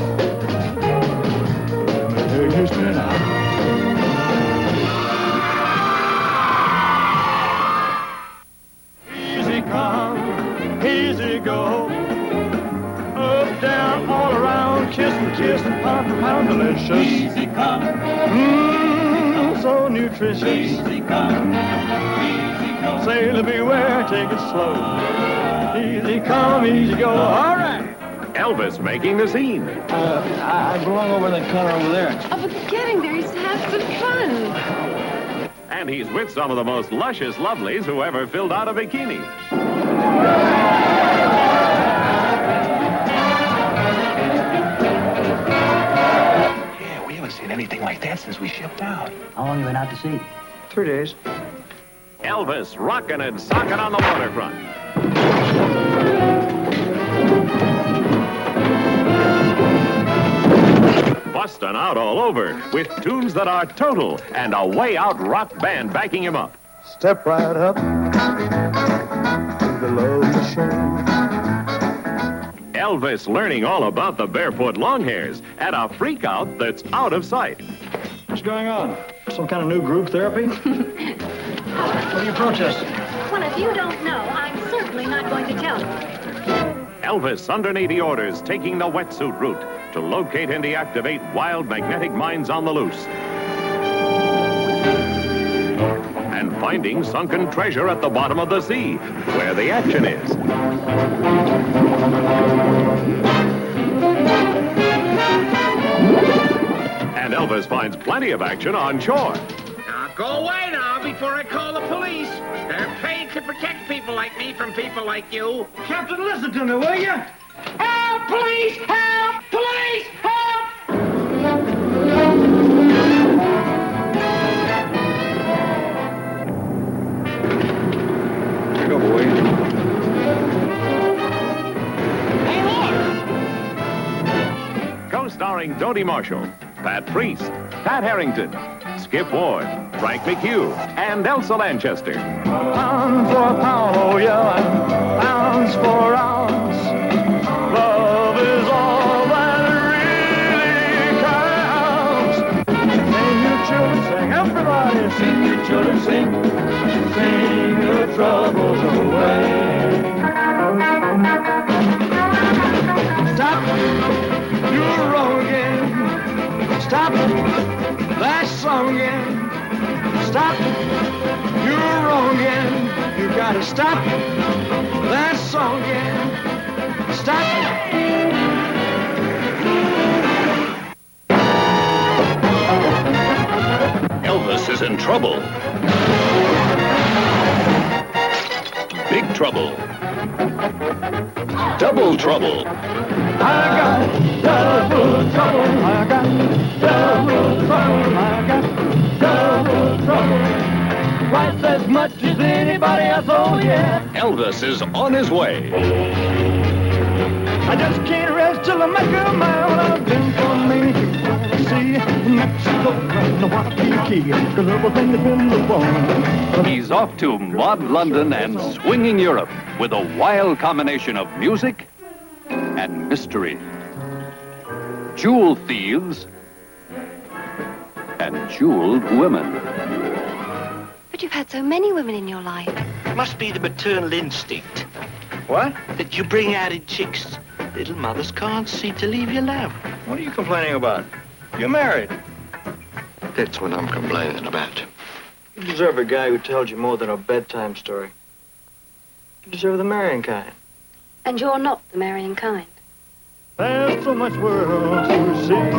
Let me hear you spin out. Easy come, easy go. Up, down, all around. Kiss and pound for pound, delicious. Easy come. So nutritious. Easy come. Sailor beware, take it slow. Easy come, easy go. All right. Elvis making the scene. I belong over in that corner over there. Oh, but getting there is to have some fun. And he's with some of the most luscious lovelies who ever filled out a bikini. Yeah, we haven't seen anything like that since we shipped out. How long you been out to sea? 3 days. Elvis rocking and socking on the waterfront. Busting out all over with tunes that are total and a way out rock band backing him up. Step right up to the love machine. Elvis learning all about the barefoot longhairs at a freakout that's out of sight. What's going on? Some kind of new group therapy? What are you protesting? Well, if you don't know, I'm certainly not going to tell you. Elvis, underneath the orders, taking the wetsuit route to locate and deactivate wild magnetic mines on the loose. And finding sunken treasure at the bottom of the sea, where the action is. And Elvis finds plenty of action on shore. Now, go away now before I call the police. They're paid to protect people like me from people like you. Captain, listen to me, will you? Help, police! Help! Police! Help! Here you go, boy. Co-starring Dodie Marshall, Pat Priest, Pat Harrington, Skip Ward, Frank McHugh, and Elsa Lanchester. Pound for pound, oh yeah, and pounds for ounce. Love is all that really counts. Sing, you children, sing, everybody, sing, you children, sing. Sing your troubles away. Stop, you're wrong again. Stop that song again. Stop, you're wrong again. You gotta stop that song again. Stop. Elvis is in trouble. Big trouble. Double trouble. I got double trouble. I got double trouble. I got double trouble. Twice as much as anybody else, oh yeah. Elvis is on his way. I just can't rest till I make a mile. I've been from Mexico, see, Mexico, and Waikiki, 'cause everything depends upon. He's off to Maud London and swinging Europe with a wild combination of music and mystery. Jewel thieves and jeweled women. But you've had so many women in your life. Must be the maternal instinct. What? That you bring out in chicks. Little mothers can't see to leave your love. What are you complaining about? You're married. That's what I'm complaining about. You deserve a guy who tells you more than a bedtime story. You deserve the marrying kind. And you're not the marrying kind. There's so much world to see.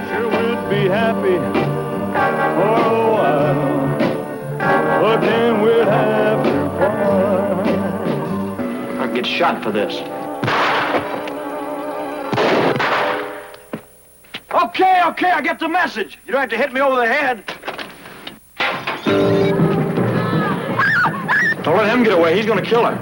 Sure would be happy for a while, but then we'd have to part. I'll get shot for this. Okay, I get the message. You don't have to hit me over the head. Don't let him get away. He's gonna kill her.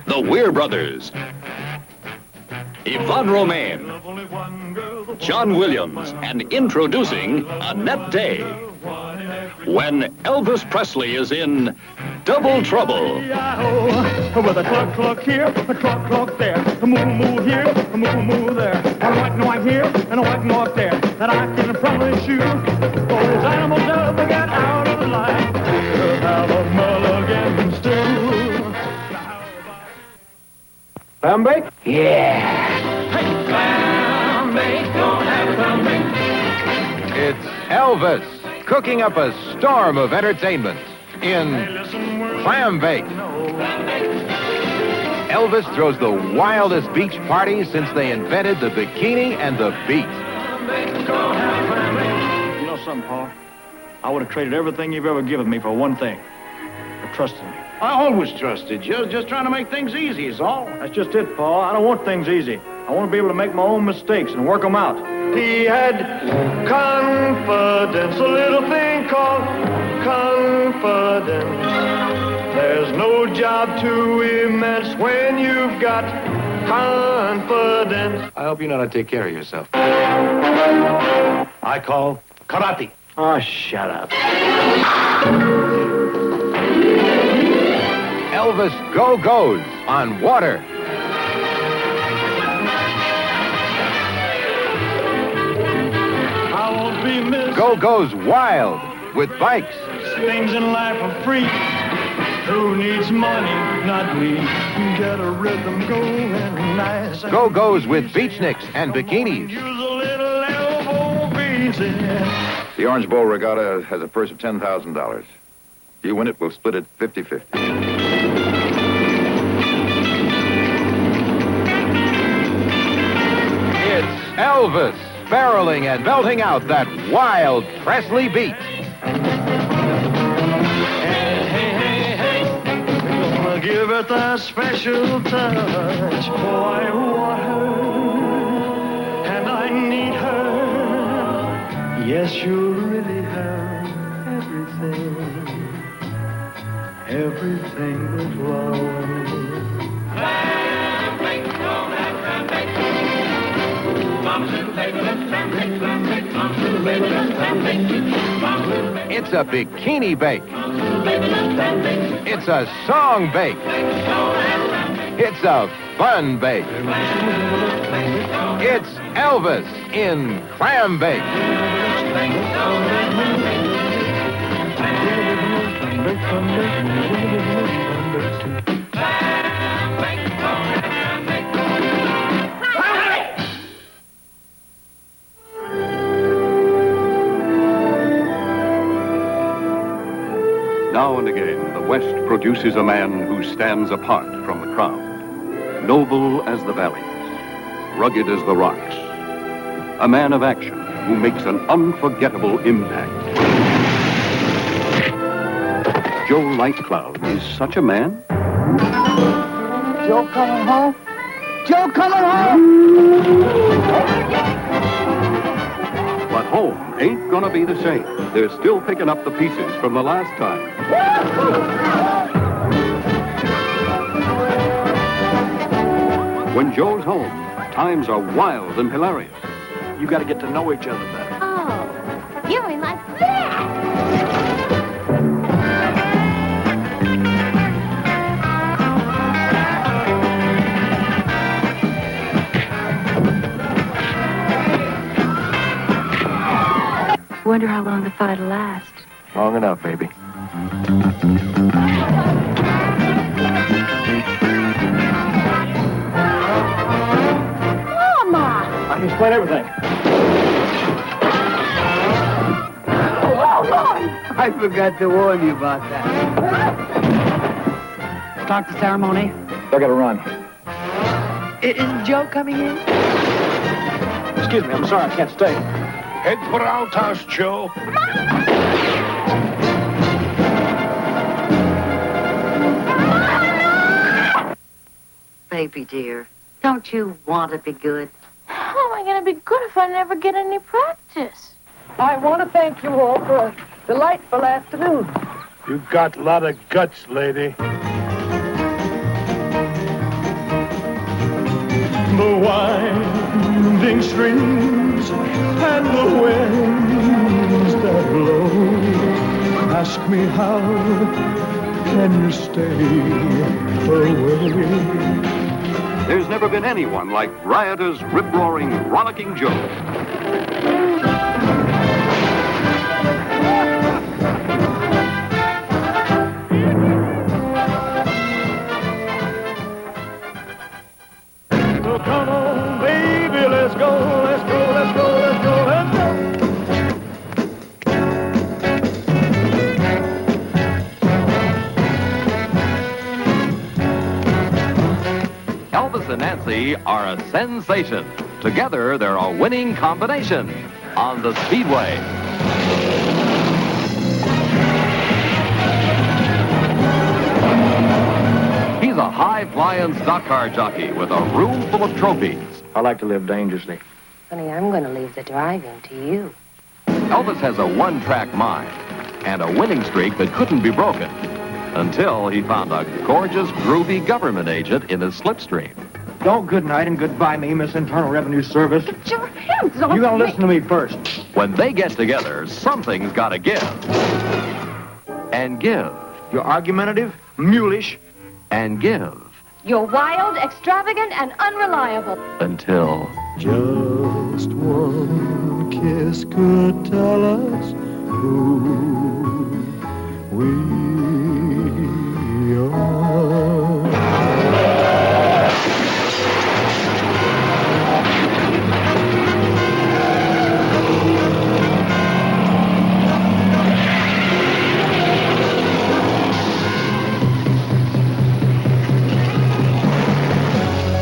The Weir Brothers. Yvonne Romaine. John Williams. And introducing Annette Day. When Elvis Presley is in double trouble. With a cluck here, a cluck there, a moo here, a moo there, a white noise here and a white noise there. That I can promise you, those animals never get out of the line. We'll have a mulligan stew. Clam bake? Yeah. Hey, clam bake, don't have clam bake. It's Elvis cooking up a storm of entertainment in Clam Bake. Elvis throws the wildest beach parties since they invented the bikini and the beat. You know something, Paul? I would have traded everything you've ever given me for one thing. For trusting me. I always trusted you. Just trying to make things easy is all. That's just it, Paul. I don't want things easy. I want to be able to make my own mistakes and work them out. He had confidence, a little thing called confidence. There's no job too immense when you've got confidence. I hope you know how to take care of yourself. I call karate. Oh, shut up. Elvis Go-Go's on water. I won't be missed. Go-Go's wild with bikes. Things in life are free. Who needs money? Not me. Get a rhythm going nice. Go-Go's with beachnicks and bikinis. Use a little elbow grease. The Orange Bowl Regatta has a purse of $10,000. You win it, we'll split it 50-50. It's Elvis barreling and belting out that wild Presley beat. Give it that special touch. Oh, I want her, and I need her. Yes, you really have everything but love. It's a bikini bake. It's a song bake. It's a fun bake. It's Elvis in Clam Bake. Now and again, the West produces a man who stands apart from the crowd. Noble as the valleys, rugged as the rocks. A man of action who makes an unforgettable impact. Joe Lightcloud is such a man. Joe coming home? Joe coming home? But home ain't gonna be the same. They're still picking up the pieces from the last time. When Joe's home, times are wild and hilarious. You got to get to know each other better. Oh, you mean like that? Wonder how long the fight'll last. Long enough, baby. Mama! I can explain everything. Oh, Lord! I forgot to warn you about that. Start the ceremony. I got to run. Is Joe coming in? Excuse me, I'm sorry, I can't stay. Head for the outhouse, Joe. Baby dear, don't you want to be good? How am I going to be good if I never get any practice? I want to thank you all for a delightful afternoon. You got a lot of guts, lady. The winding streams and the winds that blow ask me how can you stay away. There's never been anyone like riotous, rip-roaring, rollicking Joe. So come on, baby, let's go, let's go, let's go, let's go, let's go. Elvis and Nancy are a sensation. Together, they're a winning combination on the Speedway. He's a high-flying stock car jockey with a room full of trophies. I like to live dangerously. Honey, I'm going to leave the driving to you. Elvis has a one-track mind and a winning streak that couldn't be broken until he found a gorgeous, groovy government agent in his slipstream. Don't good night and goodbye me, Miss Internal Revenue Service. Get your hands off You gotta me. listen to me first. When they get together, something's got to give. And give. You're argumentative, mulish. And give. You're wild, extravagant, and unreliable. Until... Just one kiss could tell us who we are.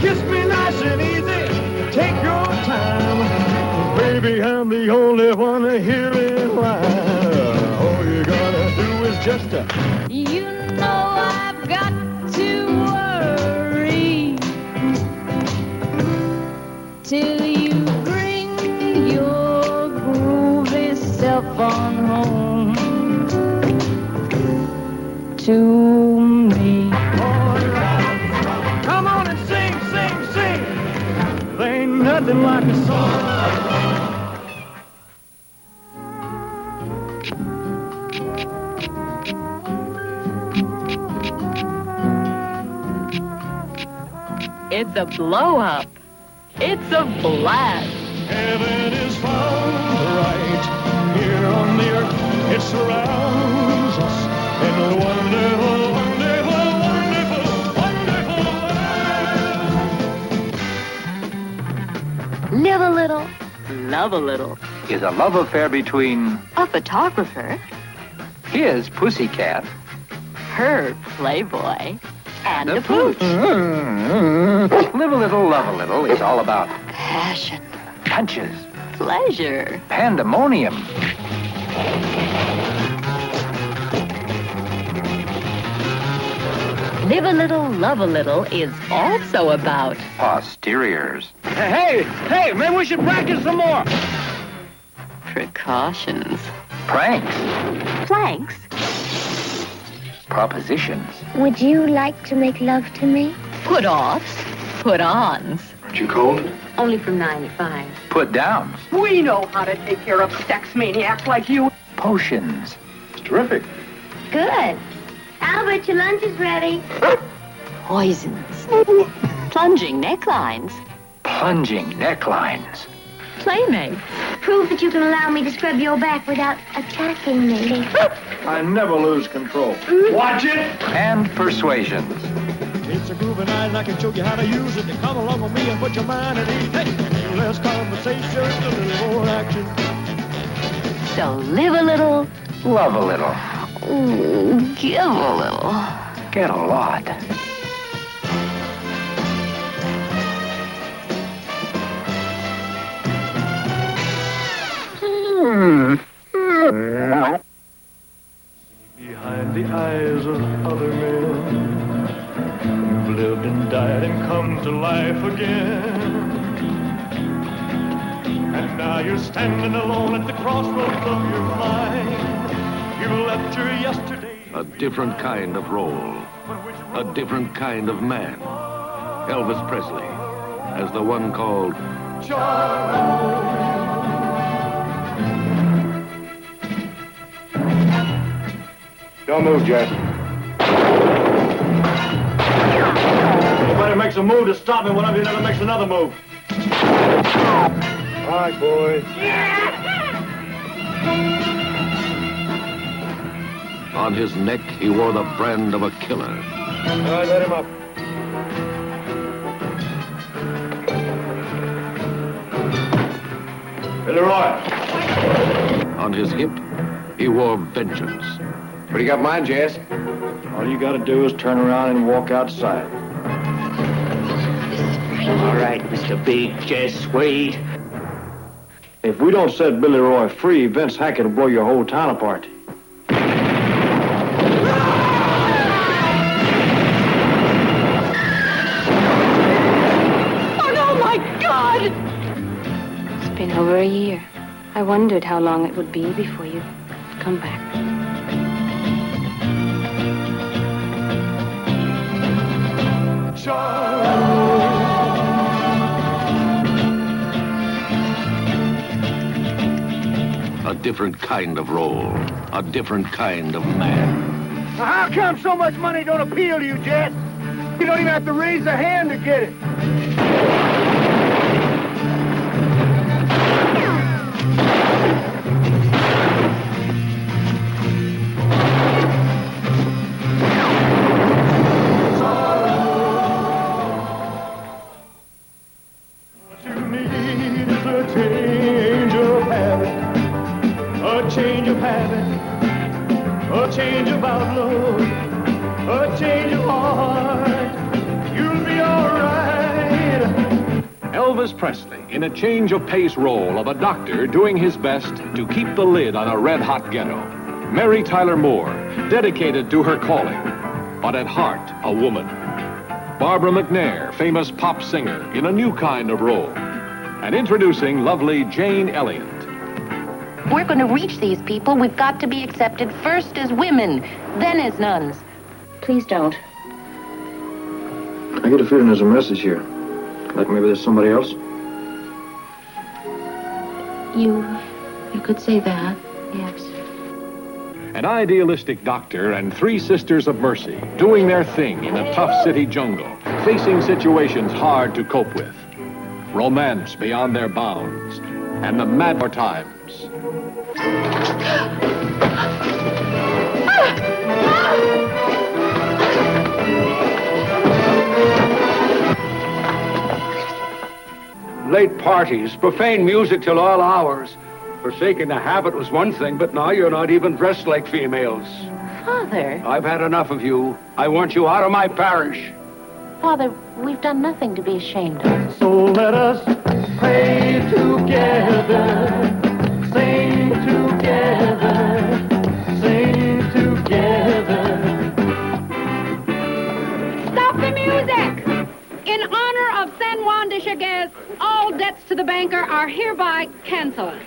Kiss me nice and easy, take your time. Baby, I'm the only one here in line. All you gotta do is just You know I've got to worry till you bring your groovy self on home to me. come on and sing, sing, sing. There ain't nothing like a song. It's a blow-up. It's a blast. Heaven is found right here on the earth. It surrounds us in a wonderful, wonderful, wonderful, wonderful world. Live a little, love a little. Is a love affair between A photographer, his pussycat her playboy, and a pooch. Live a little, love a little is all about Passion, punches, pleasure, pandemonium. Live a little, love a little is also about Posteriors. Hey, maybe we should practice some more. precautions. Pranks. Planks. Propositions. Would you like to make love to me? Put-offs. Put-ons. Aren't you cold? Only from 95. Put downs. We know how to take care of sex maniacs like you. Potions. It's terrific. Good. Albert, your lunch is ready. Poisons. Plunging necklines. Plunging necklines. Playmates. Prove that you can allow me to scrub your back without attacking me. I never lose control. Watch it. And persuasions. It's a groove and I can show you how to use it. Come along with me and put your mind at ease. Hey, less conversation, a little more action. So live a little. Love a little. Ooh, give a little. Get a lot. Behind the eyes of other men, you've lived and died and come to life again. And now you're standing alone at the crossroads of your mind. You left your yesterday. A different kind of role. A different kind of man. Elvis Presley as the one called Don't move, Jess. Anybody makes a move to stop me, one of you never makes another move. All right, boys. On his neck, he wore the brand of a killer. All right, let him up. Billy Roy. On his hip, he wore vengeance. What do you got in mind, Jess? All you gotta do is turn around and walk outside. All right, Mr. Big, just wait. If we don't set Billy Roy free, Vince Hackett will blow your whole town apart. Oh, my God! It's been over a year. I wondered how long it would be before you'd come back. A different kind of role. A different kind of man. Now, how come so much money don't appeal to you, Jess? You don't even have to raise a hand to get it. A change of outlook, a change of heart. You'll be all right. Elvis Presley in a change-of-pace role of a doctor doing his best to keep the lid on a red-hot ghetto. Mary Tyler Moore, dedicated to her calling, but at heart a woman. Barbara McNair, famous pop singer, in a new kind of role. And introducing lovely Jane Elliott. We're going to reach these people. We've got to be accepted first as women, then as nuns. Please don't. I get a feeling there's a message here. Like maybe there's somebody else. You could say that, yes. An idealistic doctor and three sisters of mercy doing their thing in a tough city jungle, facing situations hard to cope with. Romance beyond their bounds, and the mad times. Late parties, profane music till all hours. Forsaking the habit was one thing, but now you're not even dressed like females. Father. I've had enough of you. I want you out of my parish. Father, we've done nothing to be ashamed of. So let us pray together, sing together, sing together. Stop the music! In honor of San Juan de Chaguez, all debts to the banker are hereby canceled.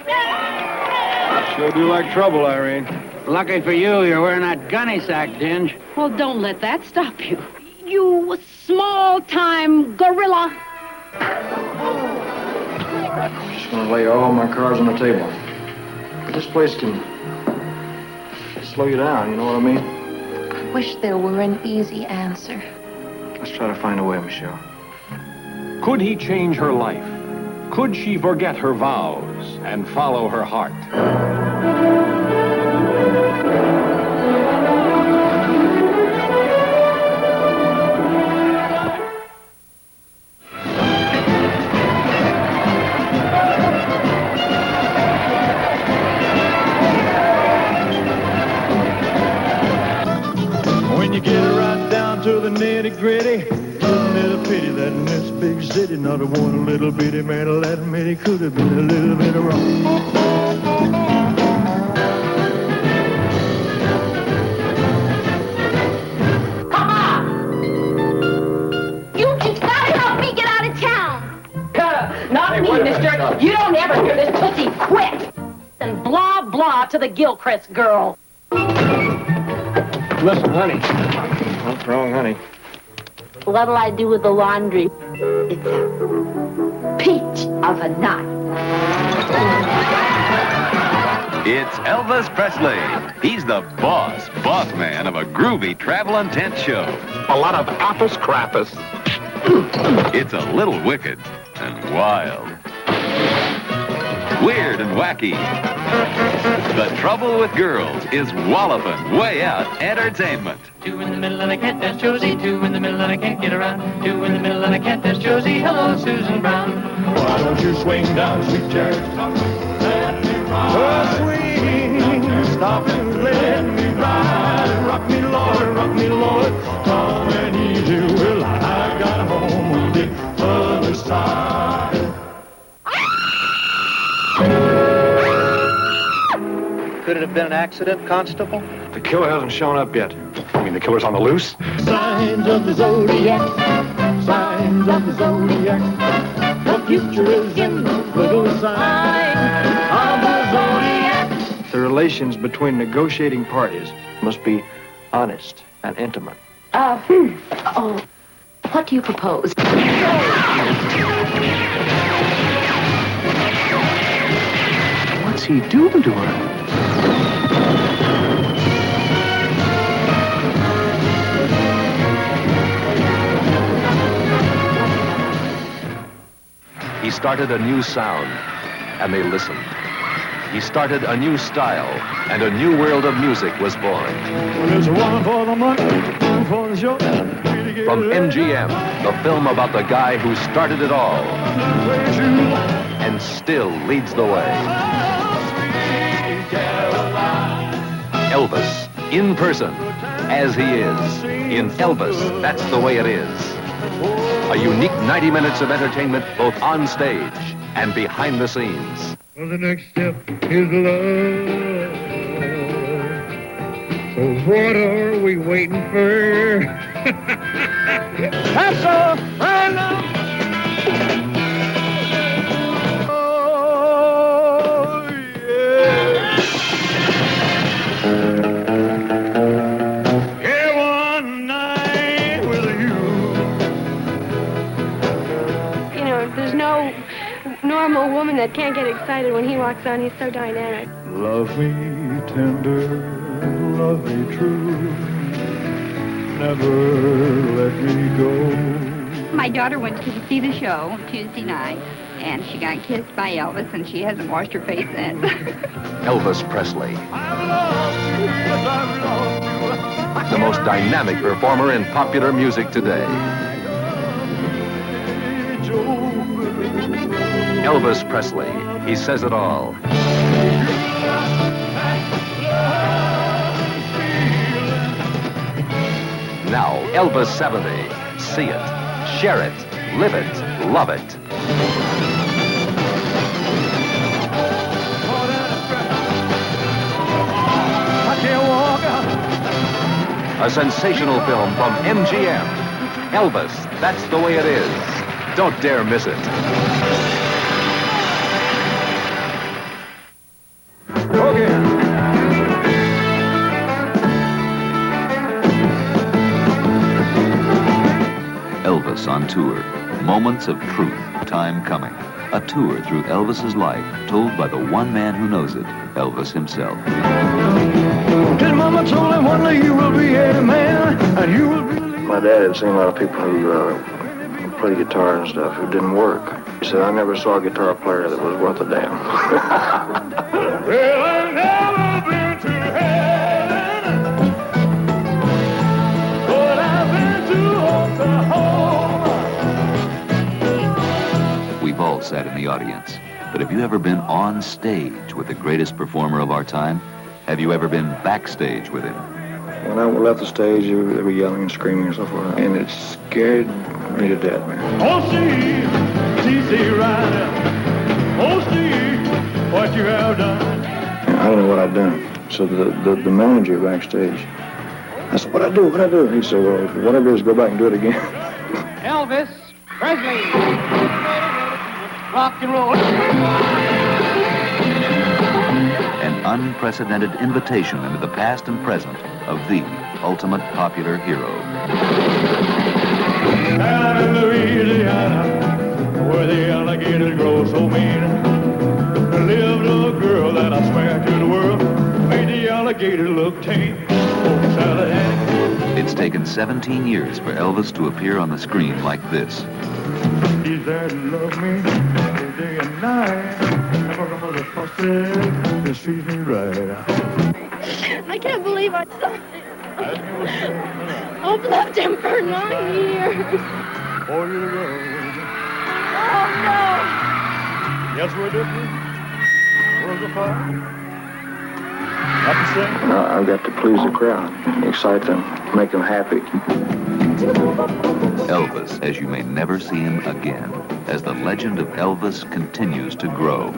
Sure do like trouble, Irene. Lucky for you, you're wearing that gunny sack, Dinge. Well, don't let that stop you. You small-time gorilla. Just want to lay all my cards on the table. But this place can slow you down, you know what I mean? I wish there were an easy answer. Let's try to find a way, Michelle. Could he change her life? Could she forget her vows and follow her heart? When you get right down to the nitty-gritty, isn't it a pity that in this big city, not a one little bitty man will admit he could have been a little bit wrong. Papa! You've got to help me get out of town. Not me, mister. You don't ever hear this pussy quit. And blah, blah to the Gilchrist girl. Listen, honey. What's wrong, honey? What'll I do with the laundry? It's a peach of a night. It's Elvis Presley. He's the boss man of a groovy travel tent show. A lot of apples crappers. It's a little wicked and wild. Weird and wacky. The trouble with girls is walloping way out entertainment. Two in the middle and I can't dance Josie. Two in the middle and I can't get around. Two in the middle and I can't dance Josie. Hello, Susan Brown. Why don't you swing down, sweet cherry? Let me ride. Oh, swing, stop and let me ride. Rock me, Lord, calm and easy. Well, I got home on the other side. Could it have been an accident, Constable? The killer hasn't shown up yet. You mean the killer's on the loose? Signs of the zodiac, signs of the zodiac. The future is in the little sign of the zodiac. The relations between negotiating parties must be honest and intimate. Oh, what do you propose? What's he doing to her? He started a new sound, and they listened. He started a new style, and a new world of music was born. There's one for the money, one for the show. From MGM, the film about the guy who started it all and still leads the way. Elvis in person, as he is, in Elvis, That's the Way It Is. A unique 90 minutes of entertainment both on stage and behind the scenes. Well, the next step is love. So what are we waiting for? That's all right now. Oh, yeah. Yeah, one night with you. You know, there's no normal woman that can't get excited when he walks on. He's so dynamic. Love me tender, love me true, never let me go. My daughter went to see the show Tuesday night, and she got kissed by Elvis, and she hasn't washed her face since. Elvis Presley. The most dynamic performer in popular music today. Elvis Presley, he says it all. Now, Elvis 70. See it, share it, live it, love it. A sensational film from MGM. Elvis, That's the Way It Is. Don't dare miss it. Elvis on tour. Moments of truth, time coming. A tour through Elvis's life, told by the one man who knows it, Elvis himself. His mama told him one day you will be a man, and you will be... My dad had seen a lot of people who played guitar and stuff who didn't work. He said, I never saw a guitar player that was worth a damn. Well, I've never been to heaven, but I've been to Oklahoma. We've all sat in the audience, but have you ever been on stage with the greatest performer of our time? Have you ever been backstage with him? When I left the stage, they were yelling and screaming and so forth, and it scared me to death, man. Oh, Steve, T.C. Ryder. Oh, Steve, what you have done. I don't know what I'd done. So the manager backstage, I said, what I do? He said, well, what I do is go back and do it again. Elvis Presley. Rock and roll. An unprecedented invitation into the past and present of the ultimate popular hero. Down in Louisiana, where the alligators grow so mean, there lived a girl that I swear to the world made the alligator look tame. Oh, Sally Ann. It's taken 17 years for Elvis to appear on the screen like this. He's there to love me day and night. This treats me right. I can't believe I saw him. I've loved him for 9 years. For you to go. Oh, no. Yes, we're different. Worlds apart. Not the same. No, I've got to please the crowd, excite them, make them happy. Elvis, as you may never see him again, as the legend of Elvis continues to grow.